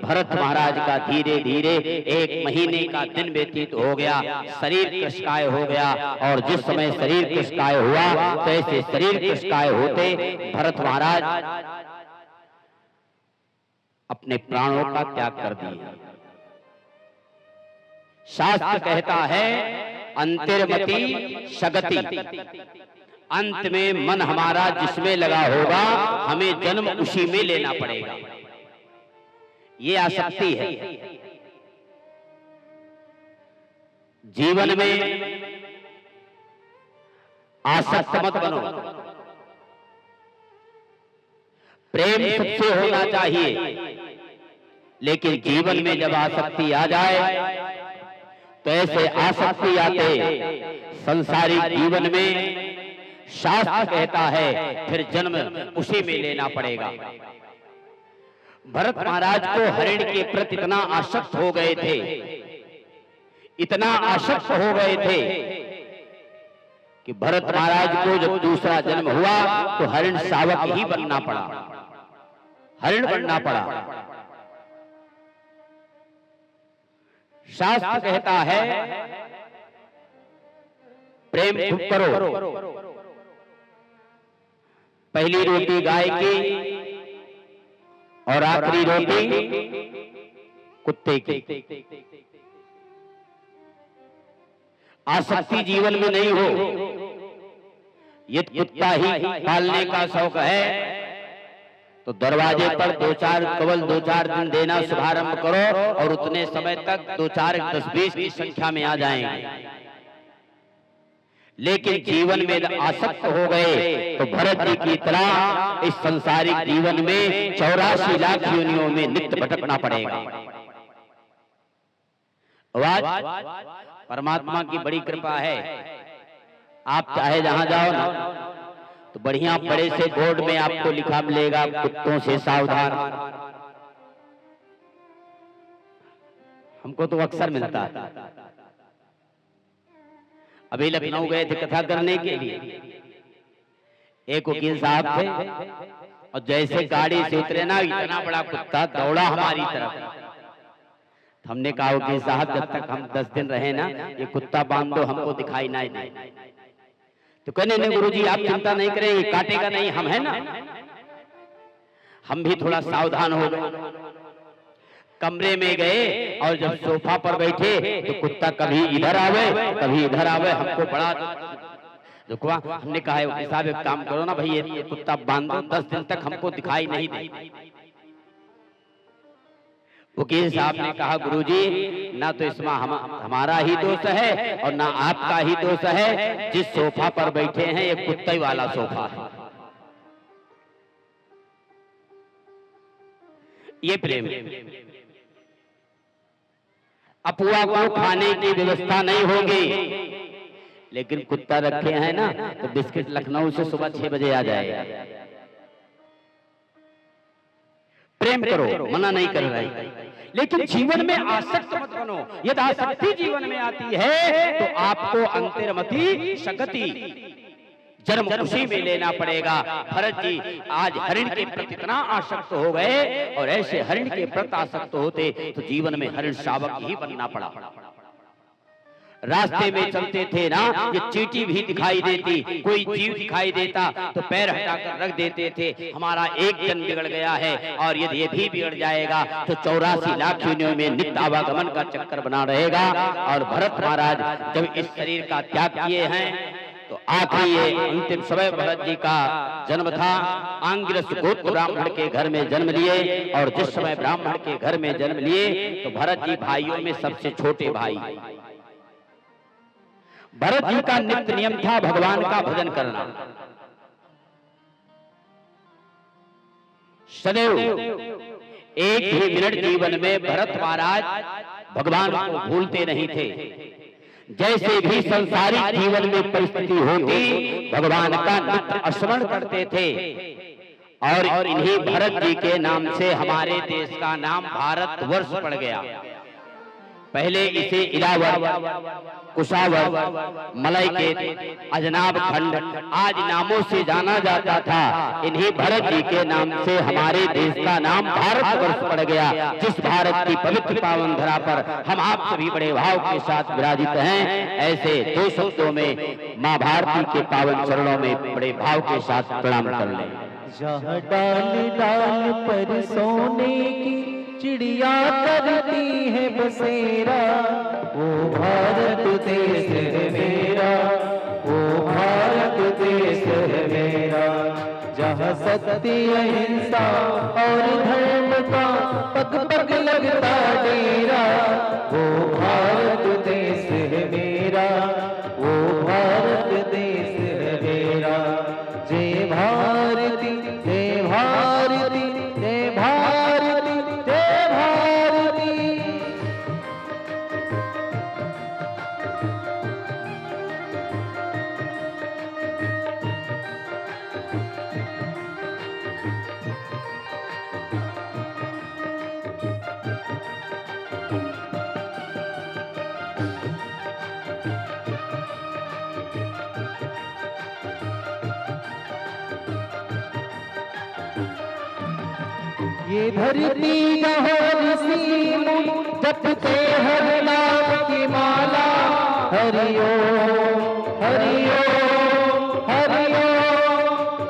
भरत महाराज का धीरे धीरे 1 महीने का दिन व्यतीत हो गया, शरीर कृशकाय हो गया। और जिस समय शरीर कृशकाय हुआ तो ऐसे शरीर कृशकाय होते भरत महाराज अपने प्राणों का त्याग कर दिए। शास्त्र कहता है अंतर्मति सगति, अंत में मन हमारा जिसमें लगा होगा हमें जन्म उसी में लेना पड़ेगा। ये आसक्ति है। जीवन में आसक्त मत बनो। प्रेम सबसे होना चाहिए, लेकिन जीवन में जब आसक्ति आ जाए तो ऐसे आसक्ति आते संसारिक जीवन में शास्त्र कहता है फिर जन्म उसी में लेना पड़ेगा। भरत महाराज को हरिण के प्रति इतना आसक्त हो गए थे, इतना आसक्त हो गए थे कि भरत महाराज को जब दूसरा जन्म हुआ तो हरिण शावक ही बनना पड़ा, हरिण बनना पड़ा। शास्त्र कहता है प्रेम खूब करो। पहली रोटी गाय की और आखिरी रोटी कुत्ते की। आसक्ति जीवन में नहीं हो। यदि कुत्ता ही पालने का शौक है तो दरवाजे पर 2-4 केवल 2-4 दिन देना शुभारंभ करो और उतने समय तक 2-4 10-20 की संख्या में आ जाएंगे। लेकिन जीवन में आसक्त हो गए तो भरत जी की तरह इस संसारिक जीवन में 84 लाख योनियों में नित्य भटकना पड़ेगा। आज परमात्मा की बड़ी कृपा है, आप चाहे जहां जाओ ना तो बढ़िया बड़े से बोर्ड में आपको लिखा मिलेगा कुत्तों से सावधान। हमको तो अक्सर मिलता है। अभी लखनऊ गए थे कथा करने के लिए, एक वकील साहब थे और जैसे गाड़ी से उतरे ना इतना बड़ा कुत्ता दौड़ा हमारी तरफ। हमने कहा वकील साहब जब तक हम 10 दिन रहे ना ये कुत्ता बांध दो, हमको दिखाई ना दे। तो कहने नहीं गुरुजी आप चिंता नहीं करें, ये काटेगा नहीं, हम है ना। हम भी थोड़ा सावधान हो गए, कमरे में गए और जब सोफा पर बैठे तो कुत्ता कभी इधर आवे कभी इधर आवे, हमको बड़ा दुखवा। हमने कहा साहब एक काम करो ना भाई, ये कुत्ता बांध दो, 10 दिन तक हमको दिखाई नहीं दे। वकील साहब ने कहा गुरुजी ना तो इसमें हमारा ही दोष है और ना आपका ही दोष है, जिस सोफा पर बैठे हैं ये कुत्ते वाला सोफा है, ये प्रेम। अपुआ को खाने की व्यवस्था नहीं होगी, लेकिन कुत्ता रखे हैं ना तो बिस्किट लखनऊ से सुबह 6 बजे आ जाएगा। प्रेम करो, मना नहीं कर रहे, लेकिन जीवन में आसक्त मत बनो। यदि आसक्ति जीवन में आती है तो आपको अंतर्मति सकति जन्म खुशी में लेना पड़ेगा। भरत जी आज हरिण के प्रति इतना आसक्त हो गए, और ऐसे हरिण के प्रति आसक्त होते तो जीवन में हरिण शावक ही बनना पड़ा। रास्ते में चलते थे ना, ये चींटी भी दिखाई देती, कोई जीव दिखाई देता तो पैर हटाकर रख देते थे, हमारा एक जन बिगड़ गया है और यदि ये भी बिगड़ जाएगा तो 84 लाख योनियों में नित्य आवागमन का चक्कर बना रहेगा। और भरत महाराज जब इस शरीर का त्याग किए हैं तो आखिरी ये अंतिम समय भरत जी का जन्म था। आंगिरस गोत्र ब्राह्मण के घर में जन्म लिए, और जिस समय ब्राह्मण के घर में जन्म लिए तो भरत जी भाइयों में सबसे छोटे भाई। भरत जी का नित्य नियम था भगवान का भजन करना, सदैव एक भी मिनट जीवन में भरत महाराज भगवान को भूलते नहीं थे। जैसे भी संसारिक जीवन में परिस्थिति होती भगवान का नित्य स्मरण करते थे। और इन्हीं भरत जी के नाम से हमारे देश का नाम भारतवर्ष पड़ गया। पहले इसे इलावर, कुशावर, मलयकेत, अजनाब खंड आदि नामों से जाना जाता था। इन्हीं भरत जी के नाम से हमारे देश का नाम भारतवर्ष पड़ गया। जिस भारत की पवित्र पावन धरा पर हम आप सभी बड़े भाव के साथ विराजित हैं, ऐसे 2 शब्दों में माँ भारती के पावन चरणों में बड़े भाव के साथ प्रणाम कर लें। जहाँ डाल डाल पर सोने की चिड़िया करती है बसेरा, वो भारत देश है मेरा, वो भारत देश है मेरा। जहाँ सत्य अहिंसा और धर्म का पग पग लगता डेरा, वो भारत देश है मेरा, वो भारत देश है मेरा। जय भारती जय भारती जय भारती जय भारती। ये धरती जहाँ ऋषि मुनि जपते हर नाम की माला, हरिओ हरिओ हरिओ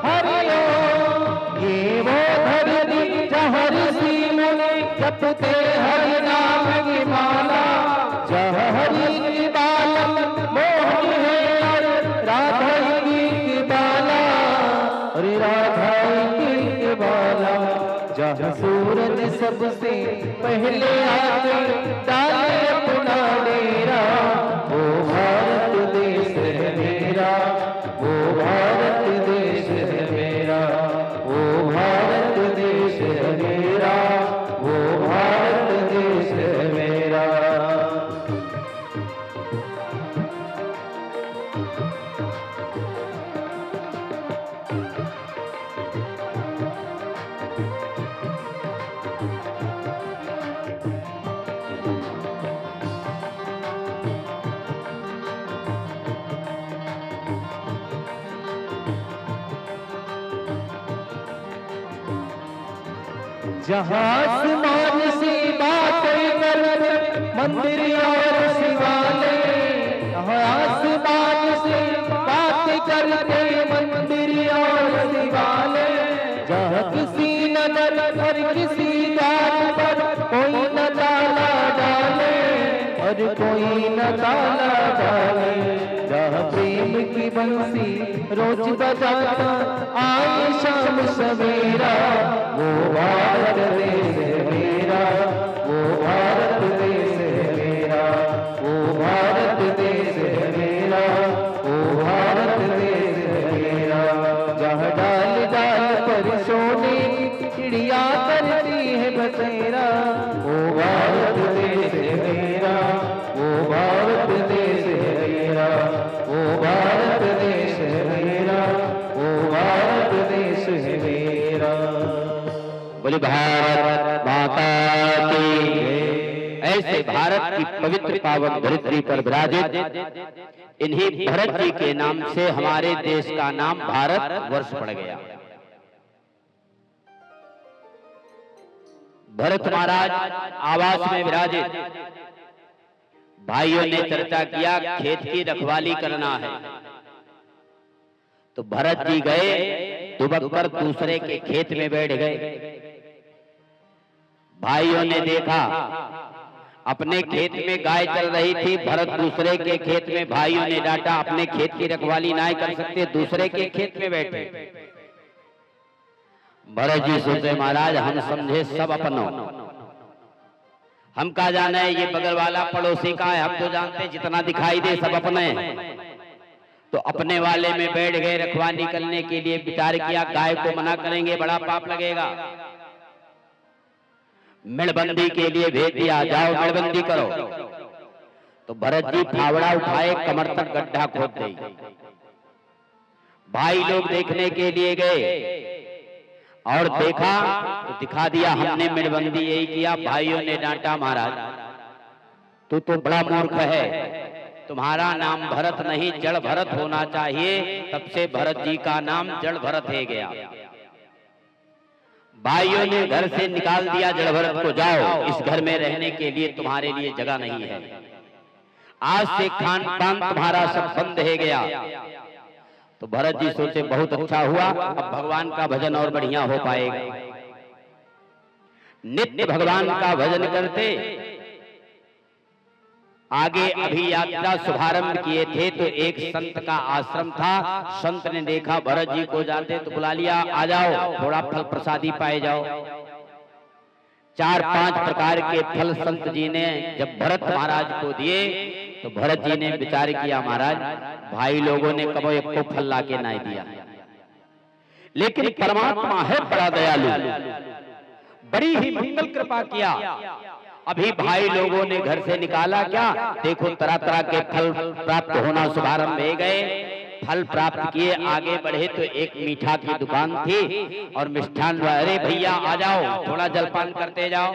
हरिओ। ये वो धरती जहाँ ऋषि मुनि जपते हर नाम की माला, जहाँ हरि की बालम मोहन है और राधा की बाला, अरे राधा की बाला। जहाँ सूरज सबसे पहले आके डाले अपना डेरा, वो भारत देश है मेरा, वो भारत देश है मेरा, वो भारत देश है मेरा, वो भारत देश है मेरा। जहाँ आसमान से बातें करते मंदिर और शिवालय, जहाँ आसमान से बातें करते बंसी रोज बजाता आए शाम सवेरा। वो भारत देश है मेरा, वो भारत देश है मेरा, वो भारत देश है मेरा, वो भारत देश है मेरा। जहाँ डाल डाल पर सोने की चिड़िया करती है बसेरा। वो भारत देश है मेरा, वो भारत देश है मेरा, वो भारत देश है मेरा, वो भारत देश है मेरा। बोले भारत माता की। ऐसे भारत की पवित्र पावन धरित्री पर विराजित इन्हीं भरत जी के नाम से हमारे देश का नाम भारत वर्ष पड़ गया। भरत महाराज आवास में विराजित। भाइयों ने चर्चा किया खेत की रखवाली करना है, तो भरत जी गए दुबक कर दूसरे के खेत में बैठ गए। भाइयों ने देखा अपने खेत में गाय चल रही थी, भरत दूसरे के खेत में। भाइयों ने डांटा अपने खेत की रखवाली नहीं कर सकते, दूसरे के खेत में बैठे। भरत जी सोचे महाराज हम समझे सब अपनों, हम का जाने ये बगल वाला पड़ोसी का है, हम तो जानते जितना दिखाई दे सब अपने हैं। तो अपने वाले में बैठ गए रखवाली करने के लिए। विचार किया गाय को मना करेंगे बड़ा पाप लगेगा, मेड़बंदी के लिए भेज दिया, जाओ मेड़बंदी करो। तो भरत जी फावड़ा उठाए कमर तक गड्ढा खोद दी। भाई लोग देखने के लिए गए और देखा तो दिखा दिया हमने मेड़बंदी यही किया। भाइयों ने डांटा महाराज तू तो बड़ा मूर्ख है, तुम्हारा नाम भरत नहीं जड़ भरत होना चाहिए। तब से भरत जी का नाम जड़ भरत है गया। भाइयों ने घर से निकाल दिया जड़ भरत को, जाओ इस घर में रहने के लिए तुम्हारे लिए जगह नहीं है। आज से खान पान तुम्हारा सब बंद है गया। तो भरत जी सोचे बहुत अच्छा हुआ, अब भगवान का भजन और बढ़िया हो पाएगा। नित्य भगवान का भजन करते आगे अभी यात्रा शुभारंभ किए थे। तो एक संत का आश्रम था। संत ने देखा भरत जी को जाते तो बुला लिया, आ जाओ थोड़ा फल प्रसादी पाए जाओ। 4-5 प्रकार के फल संत जी ने जब भरत महाराज को दिए तो भरत जी ने विचार किया महाराज भाई लोगों ने कबो एक को फल लाके नहीं दिया, लेकिन परमात्मा है बड़ा दयालु, बड़ी ही मंगल कृपा किया। अभी भाई लोगों ने घर से निकाला क्या, देखो तरह तरह के फल प्राप्त होना शुभारंभ हो गए। फल प्राप्त किए आगे बढ़े तो एक मीठा की दुकान थी और मिष्ठान, अरे भैया आ जाओ थोड़ा जलपान करते जाओ।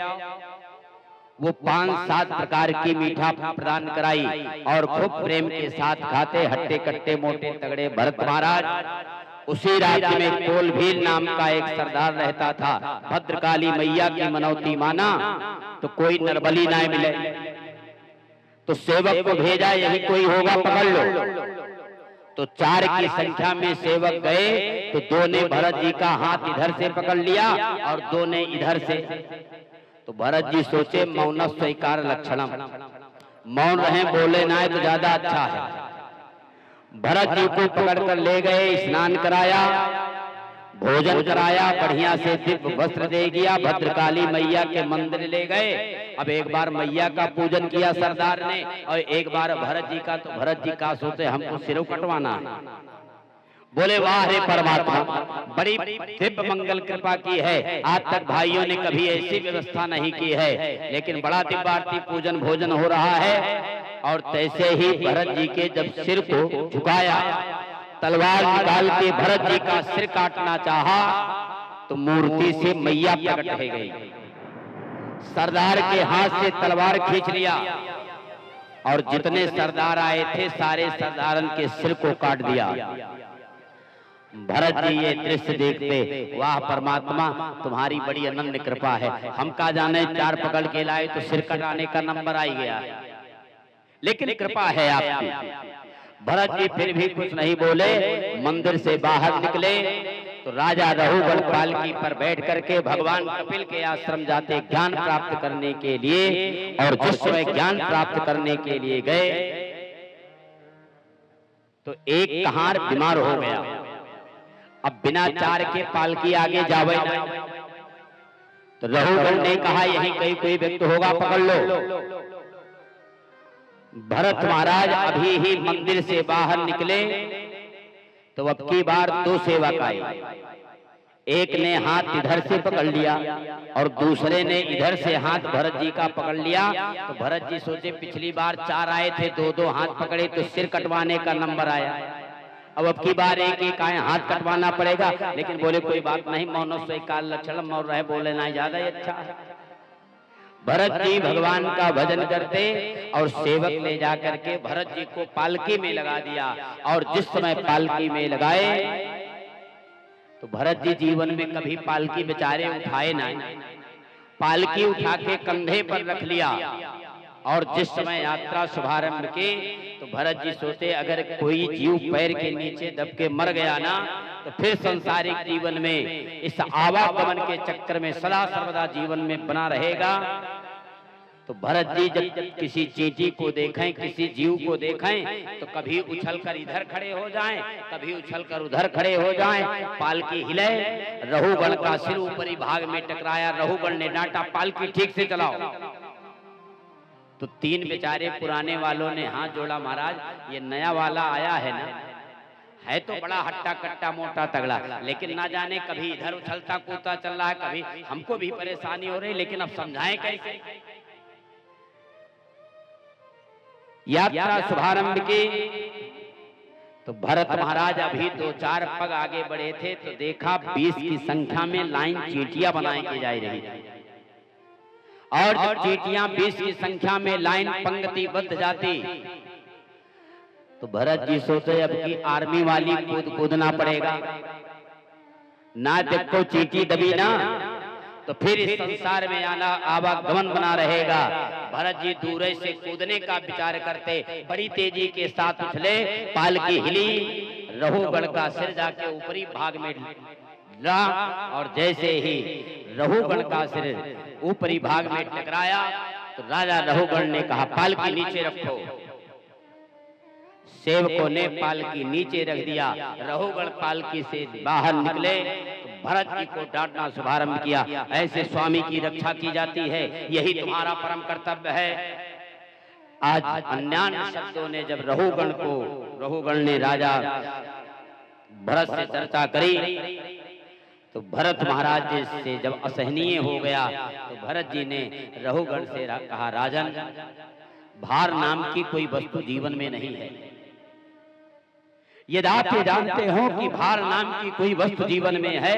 वो 5-7 प्रकार की मीठा प्रदान कराई और खूब प्रेम के साथ खाते हट्टे कट्टे मोटे तगड़े भरत महाराज। उसी राज्य में कोलभीर नाम का एक सरदार रहता था। भद्रकाली मैया की मनौती माना तो कोई नरबली ना मिले, तो सेवक को भेजा यही कोई होगा पकड़ लो। तो 4 की संख्या में सेवक गए तो 2 ने भरत जी का हाथ इधर से पकड़ लिया और 2 ने इधर से। तो भरत जी सोचे मौन स्वीकार लक्षणम, मौन रहे बोले ना तो ज्यादा अच्छा है। भरत जी को पकड़ कर ले गए, स्नान कराया, भोजन कराया, बढ़िया से दिव्य वस्त्र दे दिया, भद्रकाली मैया के मंदिर ले गए। अब एक बार मैया का पूजन किया सरदार ने और एक बार भरत जी का। तो भरत जी का सोचे हमको सिरों कटवाना है। बोले वाह रे परमात्मा, बड़ी दिव्य मंगल कृपा की है, आज तक भाइयों ने कभी ऐसी व्यवस्था नहीं की है, लेकिन बड़ा दिव्यार्ती पूजन भोजन हो रहा है। और तैसे ही भरत जी के जब सिर को झुकाया, तलवार निकाल के भरत जी का सिर काटना चाहा तो मूर्ति से मैया प्रकट हो गई। सरदार के हाथ से तलवार खींच लिया और जितने सरदार आए थे सारे सरदारन के सिर को काट दिया। भरत जी ये दृश्य देखते वाह परमात्मा तुम्हारी बड़ी अनन्य कृपा है, हम का जाने 4 पकड़ के लाए तो सिर कटाने का नंबर आ गया, लेकिन कृपा है आपकी। भरत जी फिर भी कुछ नहीं बोले, मंदिर से बाहर निकले तो राजा रघुबल पालकी पर बैठ करके भगवान कपिल के आश्रम जाते ज्ञान प्राप्त करने के लिए। और जिस समय ज्ञान प्राप्त करने के लिए गए तो एक कहार बीमार हो गया। अब बिना चार के पालकी आगे जावे ना। तो रघुगण ने कहा यही कहीं कोई व्यक्ति होगा, पकड़ लो। भरत महाराज अभी ही मंदिर से बाहर निकले तो अब की बार दो सेवक आए। एक ने हाथ इधर से पकड़ लिया और दूसरे ने इधर से हाथ भरत जी का पकड़ लिया। तो भरत जी सोचे पिछली बार चार आए थे, दो दो हाथ पकड़े तो सिर कटवाने का नंबर आया। अब की बार एक एक आए, हाथ कटवाना पड़ेगा। लेकिन बोले कोई बात नहीं, मौनो से काल लक्षण और रहे, बोले ना ज्यादा ही अच्छा है। भरत जी भगवान का भजन करते और सेवक ले जा करके भरत जी को पालकी में लगा दिया। और जिस समय पालकी में लगाए तो भरत जी जीवन में कभी पालकी बेचारे उठाए ना, पालकी उठा के कंधे पर रख लिया। और जिस समय यात्रा शुभारंभ की तो भरत जी सोचे अगर कोई जीव पैर के नीचे दब के मर गया ना तो फिर संसारिक जीवन में इस आवागमन के चक्कर में सदा सर्वदा जीवन में बना रहेगा। तो भरत जी जब किसी चींटी को देखें, किसी जीव को देखें तो कभी उछलकर इधर खड़े हो जाएं, कभी उछलकर उधर खड़े हो जाएं। पालकी हिले, रघुगण का सिर ऊपरी भाग में टकराया। रघुगण ने डांटा पालकी ठीक से चलाओ। तो तीन बेचारे पुराने वालों ने हाथ जोड़ा, महाराज ये नया वाला आया है ना, है तो बड़ा हट्टा कट्टा मोटा तगड़ा, लेकिन ना जाने कभी इधर उछलता कूदता चल रहा है, कभी हमको भी परेशानी हो रही, लेकिन अब समझाएं कैसे। यात्रा शुभारंभ की तो भरत महाराज अभी दो चार पग आगे बढ़े थे तो देखा 20 की संख्या में लाइन चींटियां बनाई की जा रही थी। और जब चींटियां 20 की संख्या में लाइन पंक्तिबद्ध जाती तो भरत जी सोचे अब की आर्मी वाली कूदना पड़ेगा ना, देखो चींटी दबी ना तो फिर इस संसार में आना आवागमन बना रहेगा। भरत जी दूर से कूदने का विचार करते बड़ी तेजी के साथ उछले, पालकी हिली, रघुगण का सिर जाके ऊपरी भाग में ला और जैसे ही रघुगण का सिर ऊपरी भाग में टकराया तो राजा रघुगण ने कहा पालकी नीचे रखो। सेवकों ने पालकी नीचे रख दिया। रघुगण पालकी से बाहर निकले तो भरत जी को डांटना शुभारंभ किया, ऐसे स्वामी की रक्षा की जाती है, यही तुम्हारा परम कर्तव्य है। आज अन्यान्य शब्दों ने जब रघुगण ने राजा भरत से चर्चा करी तो भरत महाराज जी से जब असहनीय हो गया तो भरत जी ने रघुगण से कहा राजन, भार नाम की कोई वस्तु जीवन में नहीं है। यदि आप ये जानते हो कि भार नाम की कोई वस्तु जीवन में है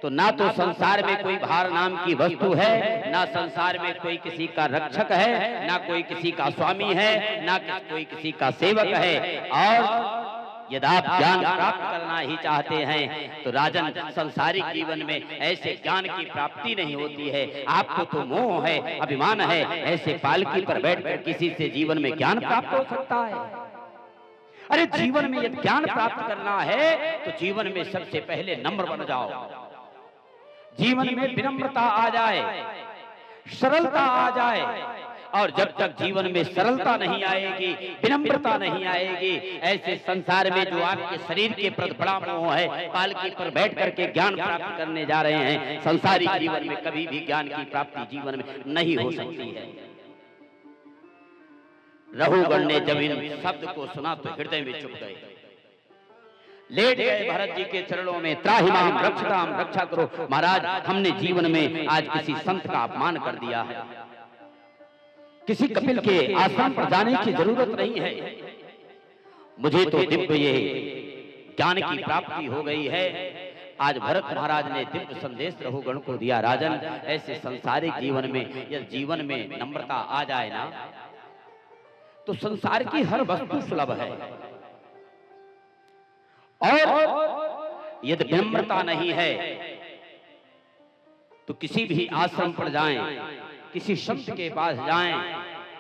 तो ना तो संसार में कोई भार नाम की वस्तु है, ना संसार में कोई किसी का रक्षक है, ना कोई किसी का स्वामी है, ना कोई किसी का सेवक है। और यदि आप ज्ञान प्राप्त करना ही चाहते हैं तो राजन संसारिक जीवन में ऐसे ज्ञान की प्राप्ति नहीं होती है। आपको तो मोह है, अभिमान है, ऐसे पालकी पर बैठकर किसी से जीवन में ज्ञान प्राप्त हो सकता है? अरे जीवन में यदि ज्ञान प्राप्त करना है तो जीवन में सबसे पहले नम्र बन जाओ, जीवन में विनम्रता आ जाए, सरलता आ जाए। और जब तक जीवन में सरलता नहीं आएगी, विनम्रता नहीं आएगी, ऐसे संसार में जो आपके शरीर के प्रति बड़ा मोह है, पालकी पर बैठ करके ज्ञान प्राप्त करने जा रहे हैं, संसारिक जीवन में कभी भी ज्ञान की प्राप्ति जीवन में नहीं हो सकती है। रघुगण ने जब इन शब्द को सुना तो हृदय में चुप गए, लेट गए भरत जी के चरणों में, त्राहिमाम रक्षताम, रक्षा करो महाराज, हमने जीवन में आज किसी संत का अपमान कर दिया है, किसी कपिल के आश्रम पर जाने की जरूरत नहीं है, मुझे तो दिव्य ये ज्ञान की प्राप्ति हो गई है। आज भरत महाराज ने दिव्य संदेश रघुगण को दिया, राजन ऐसे संसारिक जीवन में यदि जीवन में नम्रता आ जाए ना तो संसार की हर वस्तु सुलभ है, और यदि विनम्रता नहीं है तो किसी भी आश्रम पर जाएं, किसी संत के पास जाएं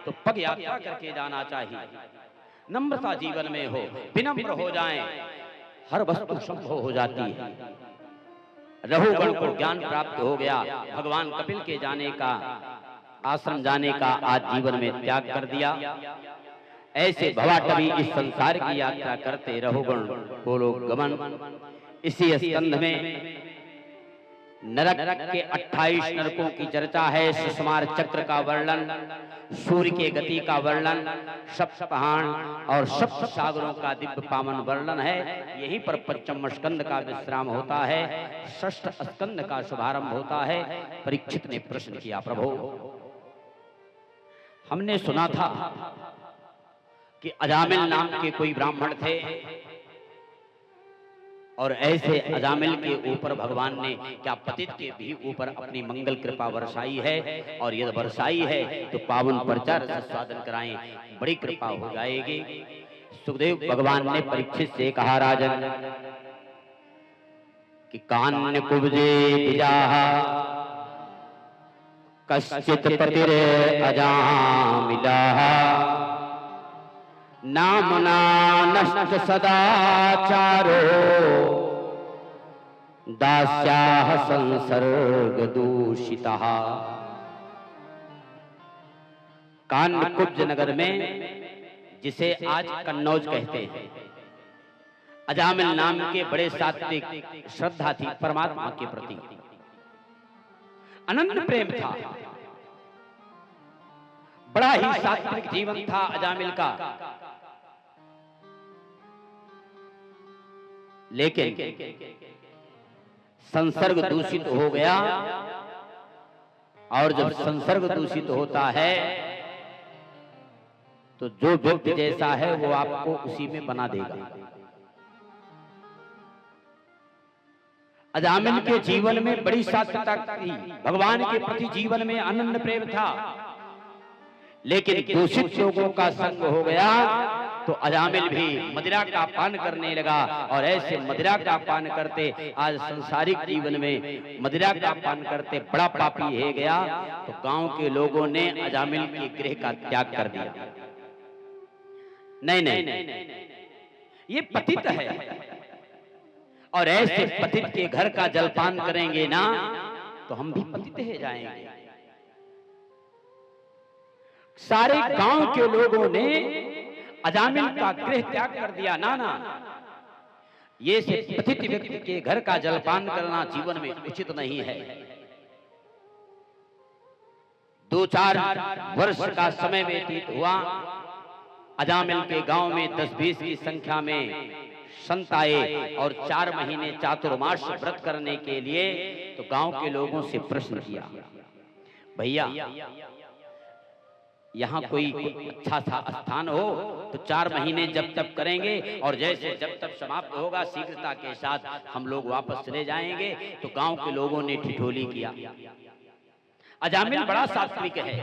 तो पग यात्रा करके जाना चाहिए। नम्रता जीवन में हो, विनम्र हो जाएं, हर वस्तु संभव हो जाती है। रघुगण को ज्ञान प्राप्त हो गया, भगवान कपिल के जाने का, आश्रम जाने का आज जीवन में त्याग कर दिया। ऐसे भवाटवी इस संसार की यात्रा करते रहो गण बोलो गमन। इसी स्कंध में नरक के 28 नरकों की चर्चा है, सुषमार चक्र का वर्णन, सूर्य के गति का वर्णन, सप्त पहाड़ और सप्त सागरों का दिव्य पावन वर्णन है। यहीं पर पंचम स्कंद का विश्राम होता है, षष्ठ स्कंद का शुभारंभ होता है। परीक्षित ने प्रश्न किया, प्रभु हमने सुना था कि अजामिल नाम के कोई ब्राह्मण थे और ऐसे अजामिल के ऊपर भगवान ने क्या पतित के भी ऊपर अपनी मंगल कृपा वर्षाई है, और यदि वर्षाई है तो पावन प्रचार स्वादन कराएं, बड़ी कृपा हो जाएगी। सुखदेव भगवान ने परीक्षित से कहा, राजन कि कान्य कुब्जे बिजाहा कश्चित पतिरे अजामिलाः नामना नष्ट सदाचारो दास्याः संसर्ग दूषितः। कान्यकुब्ज नगर में, जिसे आज कन्नौज कहते हैं, अजामिल नाम के बड़े सात्विक श्रद्धा थी परमात्मा के प्रति, अनंत प्रेम था, बड़ा ही सात्विक जीवन था अजामिल का। लेकिन संसर्ग दूषित हो गया, और जब संसर्ग दूषित होता है तो जो व्यक्ति जैसा है वो आपको उसी में बना देगा। अजामिल के जीवन में बड़ी सात्विकता थी, भगवान के प्रति जीवन में अनन्य प्रेम था, लेकिन दूषित लोगों का संग हो गया तो अजामिल भी मदिरा का पान करने लगा, और ऐसे मदिरा का पान करते आज संसारिक जीवन में मदिरा का पान करते बड़ा पापी हो गया। तो गांव के लोगों ने अजामिल के गृह का त्याग कर दिया। नहीं नहीं, ये पतित है, और ऐसे पतित के घर का जलपान करेंगे ना तो हम भी पतित हो जाएंगे। सारे गांव के लोगों ने अजामिल का गृह त्याग कर दिया। ना ना, ये से पतित व्यक्ति के घर का जलपान करना जीवन में उचित नहीं है। 2-4 वर्ष का समय व्यतीत हुआ, अजामिल के गांव में 10-20 की संख्या में संत आए और 4 महीने चातुर्मास व्रत करने के लिए। तो गांव के लोगों से प्रश्न किया, भैया यहाँ कोई अच्छा सा स्थान हो तो 4 महीने जब तक करेंगे, और जैसे जब तक समाप्त होगा शीघ्रता के साथ हम लोग वापस चले जाएंगे। तो गांव के लोगों ने ठिठोली किया। अजामिल बड़ा सात्विक है,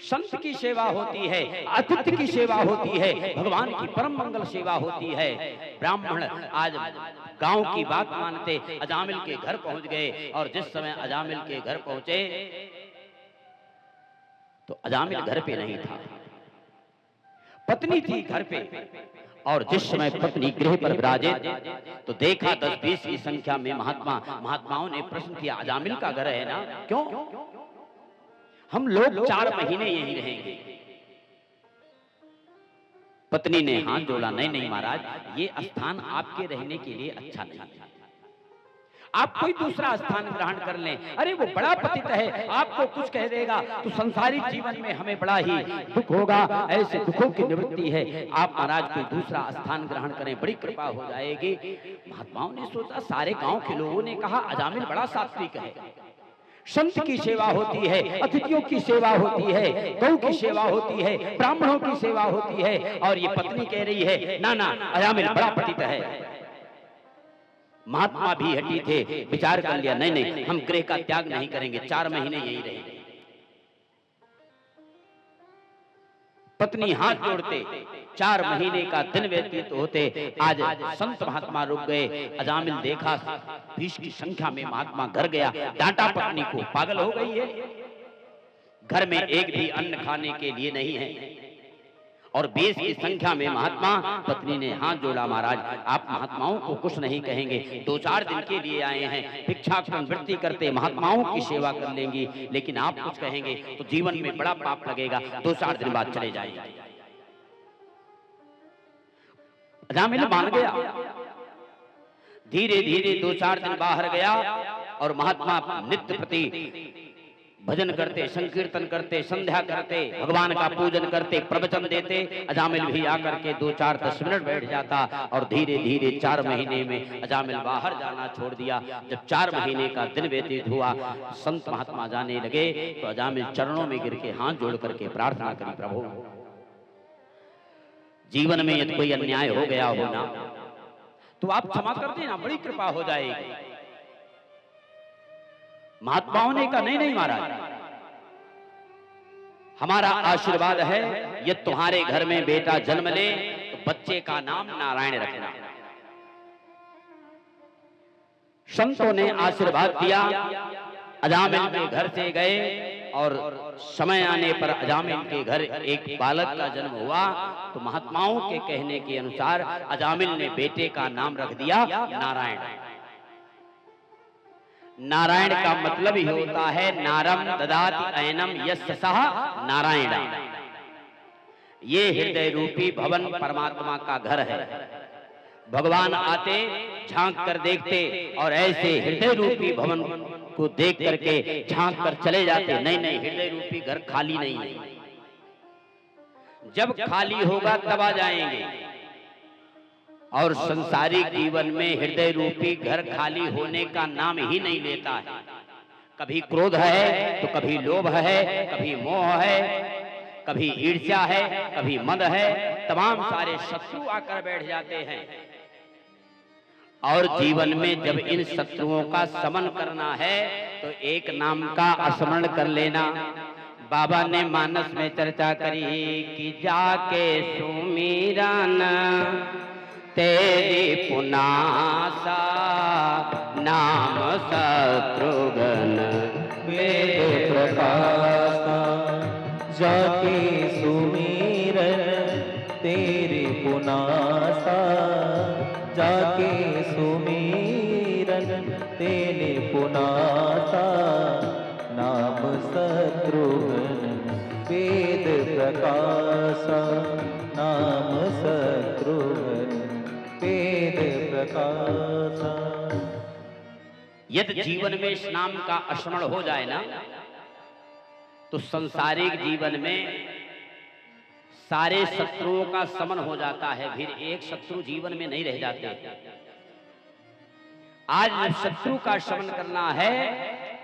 संत की सेवा होती है, अतिथि की सेवा होती है, भगवान की परम मंगल सेवा होती है। ब्राह्मण आज गांव की बात मानते अजामिल के घर पहुंच गए, और जिस समय अजामिल के घर पहुंचे तो अजामिल घर पे नहीं था, पत्नी थी घर पे। और जिस समय पत्नी गृह पर विराजित तो देखा 10-20 की संख्या में महात्माओं ने प्रश्न किया, अजामिल का घर है ना, क्यों? हम लोग 4 महीने यहीं रहेंगे। पत्नी ने हाथ जोड़ा, नहीं महाराज, ये स्थान आपके रहने के लिए अच्छा नहीं है, आप कोई दूसरा स्थान ग्रहण कर लें। अरे वो बड़ा पतित है, आपको कुछ कह देगा तो संसारिक जीवन में हमें बड़ा ही दुख होगा, ऐसे दुखों की निवृत्ति है, आप महाराज कोई दूसरा स्थान ग्रहण करें, बड़ी कृपा हो जाएगी। महात्माओं ने सोचा, सारे गांव के लोगों ने कहा अजामिल बड़ा सात्विक है, संत की सेवा होती है, अतिथियों की सेवा होती है, गौ की सेवा होती है, ब्राह्मणों की सेवा होती है, और ये पत्नी कह रही है ना ना अजामिल बड़ा पतित है। महात्मा भी हटी थे, विचार कर लिया, नहीं हम गृह का त्याग नहीं करेंगे, 4 महीने यहीं रहेंगे। पत्नी हाथ जोड़ते 4 महीने का दिन व्यतीत होते आज संत महात्मा रुक गए। अजामिल देखा 20 की संख्या में महात्मा घर गया, डांटा पत्नी को, पागल हो गई है, घर में एक भी अन्न खाने के लिए नहीं है, और 20 की संख्या में महात्मा। पत्नी ने हाथ जोड़ा, महाराज आप महात्माओं को कुछ नहीं कहेंगे, 2-4 दिन के लिए आए हैं, भिक्षाटन वृत्ति करते महात्माओं की सेवा कर लेंगी, लेकिन आप कुछ कहेंगे तो जीवन में बड़ा पाप लगेगा, 2-4 दिन बाद चले जाएंगे। अजामिल मान गया। धीरे धीरे 2-4 दिन बाहर गया और महात्मा नित्य प्रति भजन करते, संकीर्तन करते, संध्या करते, भगवान का पूजन करते, प्रवचन देते। अजामिल भी आकर के 2-4 10 मिनट बैठ जाता और धीरे धीरे 4 महीने में अजामिल बाहर जाना छोड़ दिया। जब 4 महीने का दिन व्यतीत हुआ, संत महात्मा जाने लगे तो अजामिल चरणों में गिर के हाथ जोड़ करके प्रार्थना करी, प्रभु जीवन में यदि कोई अन्याय हो गया हो ना तो आप क्षमा कर देना, बड़ी कृपा हो जाएगी। महात्माओं ने कहा नहीं नहीं महाराज, हमारा आशीर्वाद है ये तुम्हारे घर में बेटा जन्म ले तो बच्चे का नाम नारायण रखना। संतों ने आशीर्वाद दिया। अजामिल के घर से गए और समय आने पर अजामिल के घर एक बालक का जन्म हुआ तो महात्माओं के कहने के अनुसार अजामिल ने बेटे का नाम रख दिया नारायण। नारायण का मतलब ही होता है नारम ददाति ऐनम यस्य सः नारायण। ये हृदय रूपी भवन परमात्मा का घर है। भगवान आते, झांक कर देखते और ऐसे हृदय रूपी भवन को देख करके झांक कर चले जाते। नहीं नहीं, हृदय रूपी घर खाली नहीं है, जब खाली होगा तब आ जाएंगे। और संसारिक जीवन में हृदय रूपी घर खाली होने का नाम ही नहीं लेता है। कभी क्रोध है तो कभी लोभ है, कभी मोह है, कभी ईर्ष्या है, कभी मद है, तमाम सारे शत्रु आकर बैठ जाते हैं। और जीवन में जब इन शत्रुओं का समन करना है तो एक नाम का स्मरण कर लेना। बाबा ने मानस में चर्चा करी कि जाके सुमिरन तेरी पुनासा नाम शत्रुघ्न वेद प्रकाशा। जाके सुमिरन तेरी पुनासा, जाके सुमिरन तेरे पुनासा नाम शत्रुघ्न वेद प्रकाशा। नाम शत्रुघ्न वेद प्रकाशा। यदि जीवन में इस नाम का स्मरण हो जाए ना तो संसारिक जीवन में सारे शत्रुओं का समन हो जाता है, फिर एक शत्रु जीवन में नहीं रह जाते। आज शत्रु का शमन करना है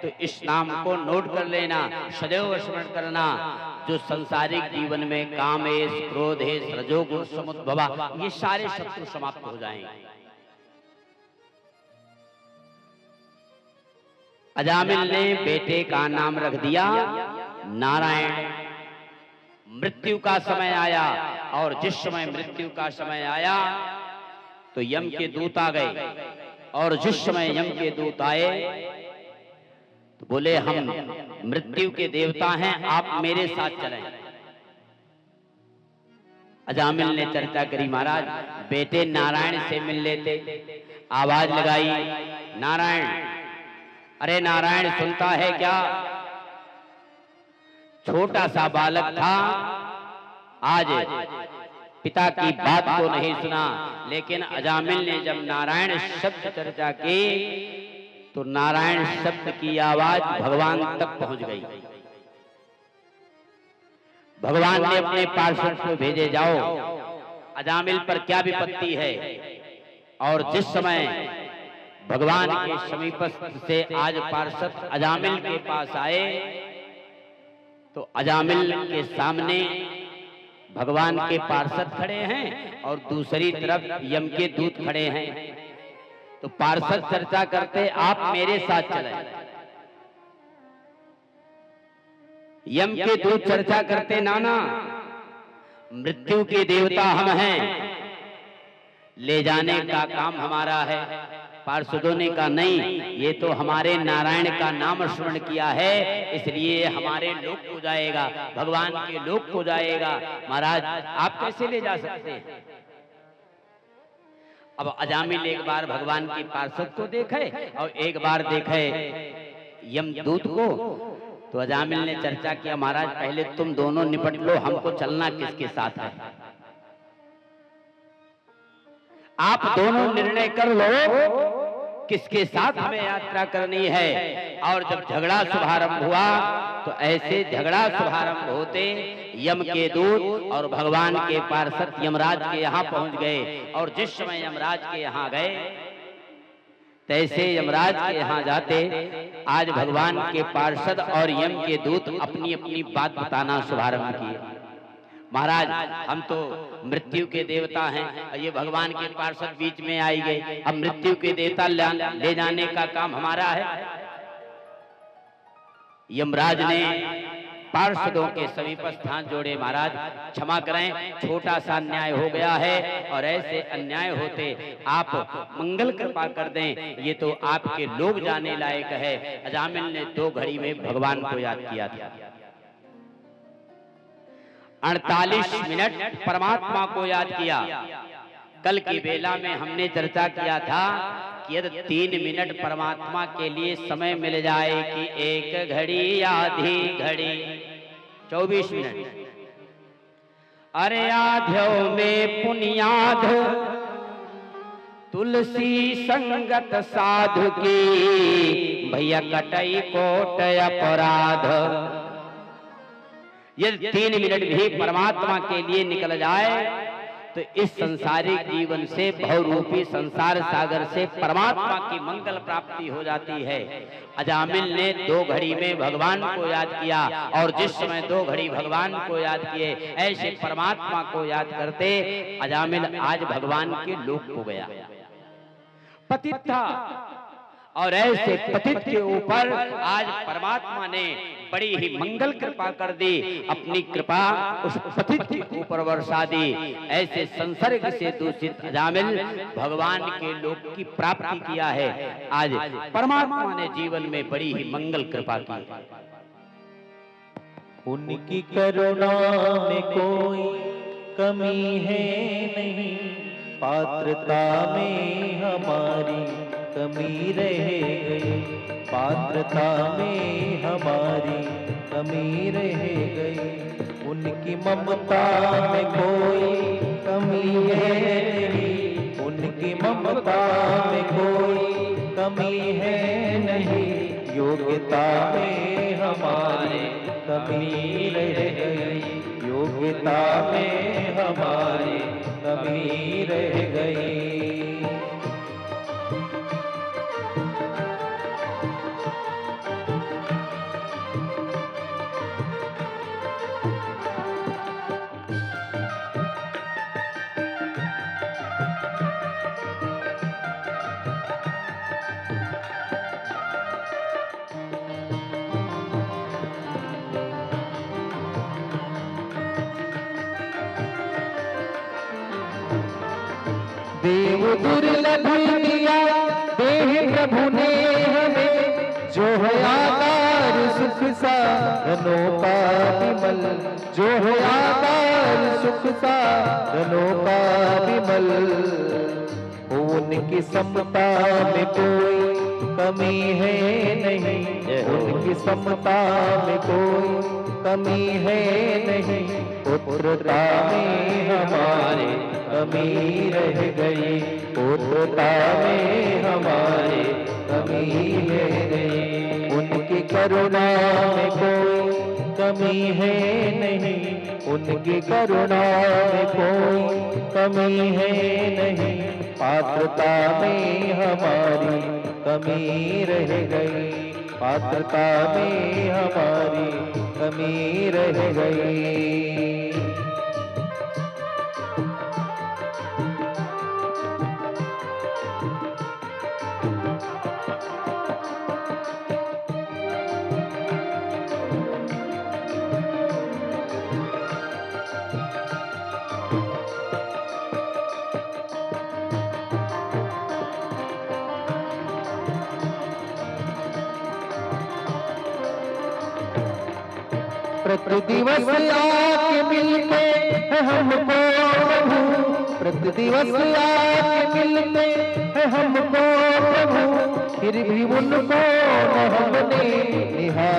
तो इस नाम को नोट कर लेना, सदैव स्मरण करना। जो संसारिक जीवन में कामेश, क्रोधेश, रजोगुण, समुद्भवा, ये सारे शत्रु समाप्त हो जाएंगे। अजामिल ने बेटे का नाम रख दिया नारायण। मृत्यु का समय आया और जिस समय मृत्यु का समय आया तो यम के दूत आ गए। और जिस समय यम के दूत आए तो बोले हम मृत्यु के देवता हैं, आप मेरे साथ चलें। अजामिल ने चर्चा करी, महाराज बेटे नारायण से मिल लेते। आवाज लगाई, नारायण। अरे नारायण सुनता है क्या? छोटा सा बालक था, आज पिता की बात को नहीं सुना, लेकिन अजामिल ने जब नारायण शब्द चर्चा की तो नारायण शब्द की आवाज भगवान तक पहुंच गई। भगवान ने अपने पार्षद को भेजे, जाओ अजामिल पर क्या विपत्ति है। और जिस समय भगवान के समीपस्थ से आज पार्षद अजामिल के पास आए तो अजामिल के सामने भगवान के पार्षद खड़े हैं और दूसरी तरफ यम के दूत खड़े हैं। तो पार्षद चर्चा करते, आप मेरे साथ चलें। यम के दूत चर्चा करते, नाना मृत्यु के देवता हम हैं, ले जाने का काम हमारा है। पार्षदों ने कहा नहीं, ये तो हमारे नारायण का नाम स्मरण किया है, इसलिए हमारे लोक को जाएगा, भगवान के लोक को जाएगा। महाराज आप कैसे ले जा सकते हैं? अब अजामिल एक बार भगवान की पार्षद को देखे और एक बार देखे यमदूत को। तो अजामिल ने चर्चा किया, महाराज पहले तुम दोनों निपट लो, हमको चलना किसके साथ है। आप दोनों निर्णय कर लो किसके साथ हमें यात्रा करनी है। और जब झगड़ा शुभारंभ हुआ तो ऐसे झगड़ा शुभारंभ होते यम के दूत और भगवान के पार्षद यमराज के यहाँ पहुंच गए। और जिस समय यमराज के यहाँ गए तैसे यमराज के यहाँ जाते आज भगवान के पार्षद और यम के दूत अपनी अपनी बात बताना शुभारंभ किए। महाराज हम तो मृत्यु के देवता हैं, ये भगवान के पार्षद बीच में आई गए, अब मृत्यु के देवता ले जाने का काम हमारा है। यमराज ने पार्षदों के समीप हाथ जोड़े, महाराज क्षमा करें, छोटा सा अन्याय हो गया है और ऐसे अन्याय होते आप मंगल कृपा कर दें, ये तो आपके लोग जाने लायक है। अजामिल ने 2 घड़ी में भगवान को याद किया था। 48 मिनट परमात्मा को याद किया। कल की बेला में हमने चर्चा किया था कि यदि 3 मिनट परमात्मा के लिए समय मिल जाए कि 1 घड़ी आधी घड़ी 24 मिनट। अरे आध्यो में पुण्याध तुलसी संगत साधु की भैया कटई कोट अपराध। यदि 3 मिनट भी परमात्मा के लिए निकल जाए तो इस संसारिक जीवन से भवरूपी संसार सागर से परमात्मा की मंगल प्राप्ति हो जाती है। अजामिल ने 2 घड़ी में भगवान को याद किया और जिस समय 2 घड़ी भगवान को याद किए ऐसे परमात्मा को याद करते अजामिल आज भगवान के लोक को गया। पतित था और ऐसे पतित के ऊपर आज परमात्मा ने बड़ी ही मंगल कृपा कर दी, अपनी कृपा उस पतित के ऊपर वर्षा दी। ऐसे संसर्ग से दूषित अजामिल भगवान के लोक की प्राप्ति किया है। आज परमात्मा ने जीवन में बड़ी ही मंगल कृपा की। उनकी करुणा में कोई कमी है नहीं, पात्रता में हमारी कमी रह गई, पात्रता में हमारी कमी रह गई। उनकी ममता में कोई कमी है नहीं, उनकी ममता में कोई कमी है नहीं, योग्यता में हमारे कमी रह गई, योग्यता में हमारी कमी रह गई। देव दुर्लभ दिया देह प्रभु ने हमें, जो है आकार सुख साधनों का विमल, जो है आकार सुख साधनों का विमल। उनकी समता में कोई कमी है नहीं, उनकी समता में कोई कमी है नहीं, पुत्रता में हमारे कमी रह गई, पुत्रता में हमारे कमी रह गई। उनकी करुणा में कोई कमी है नहीं, उनकी करुणा में कोई कमी है नहीं, पात्रता में हमारी कमी रह गई, पात्रता में हमारी कमी रह गई। प्रतिदिवस आके मिलते हैं हमको प्रभु, प्रतिदिवस आके मिलते हैं हमको प्रभु, फिर भी उनको न हमने निहारा।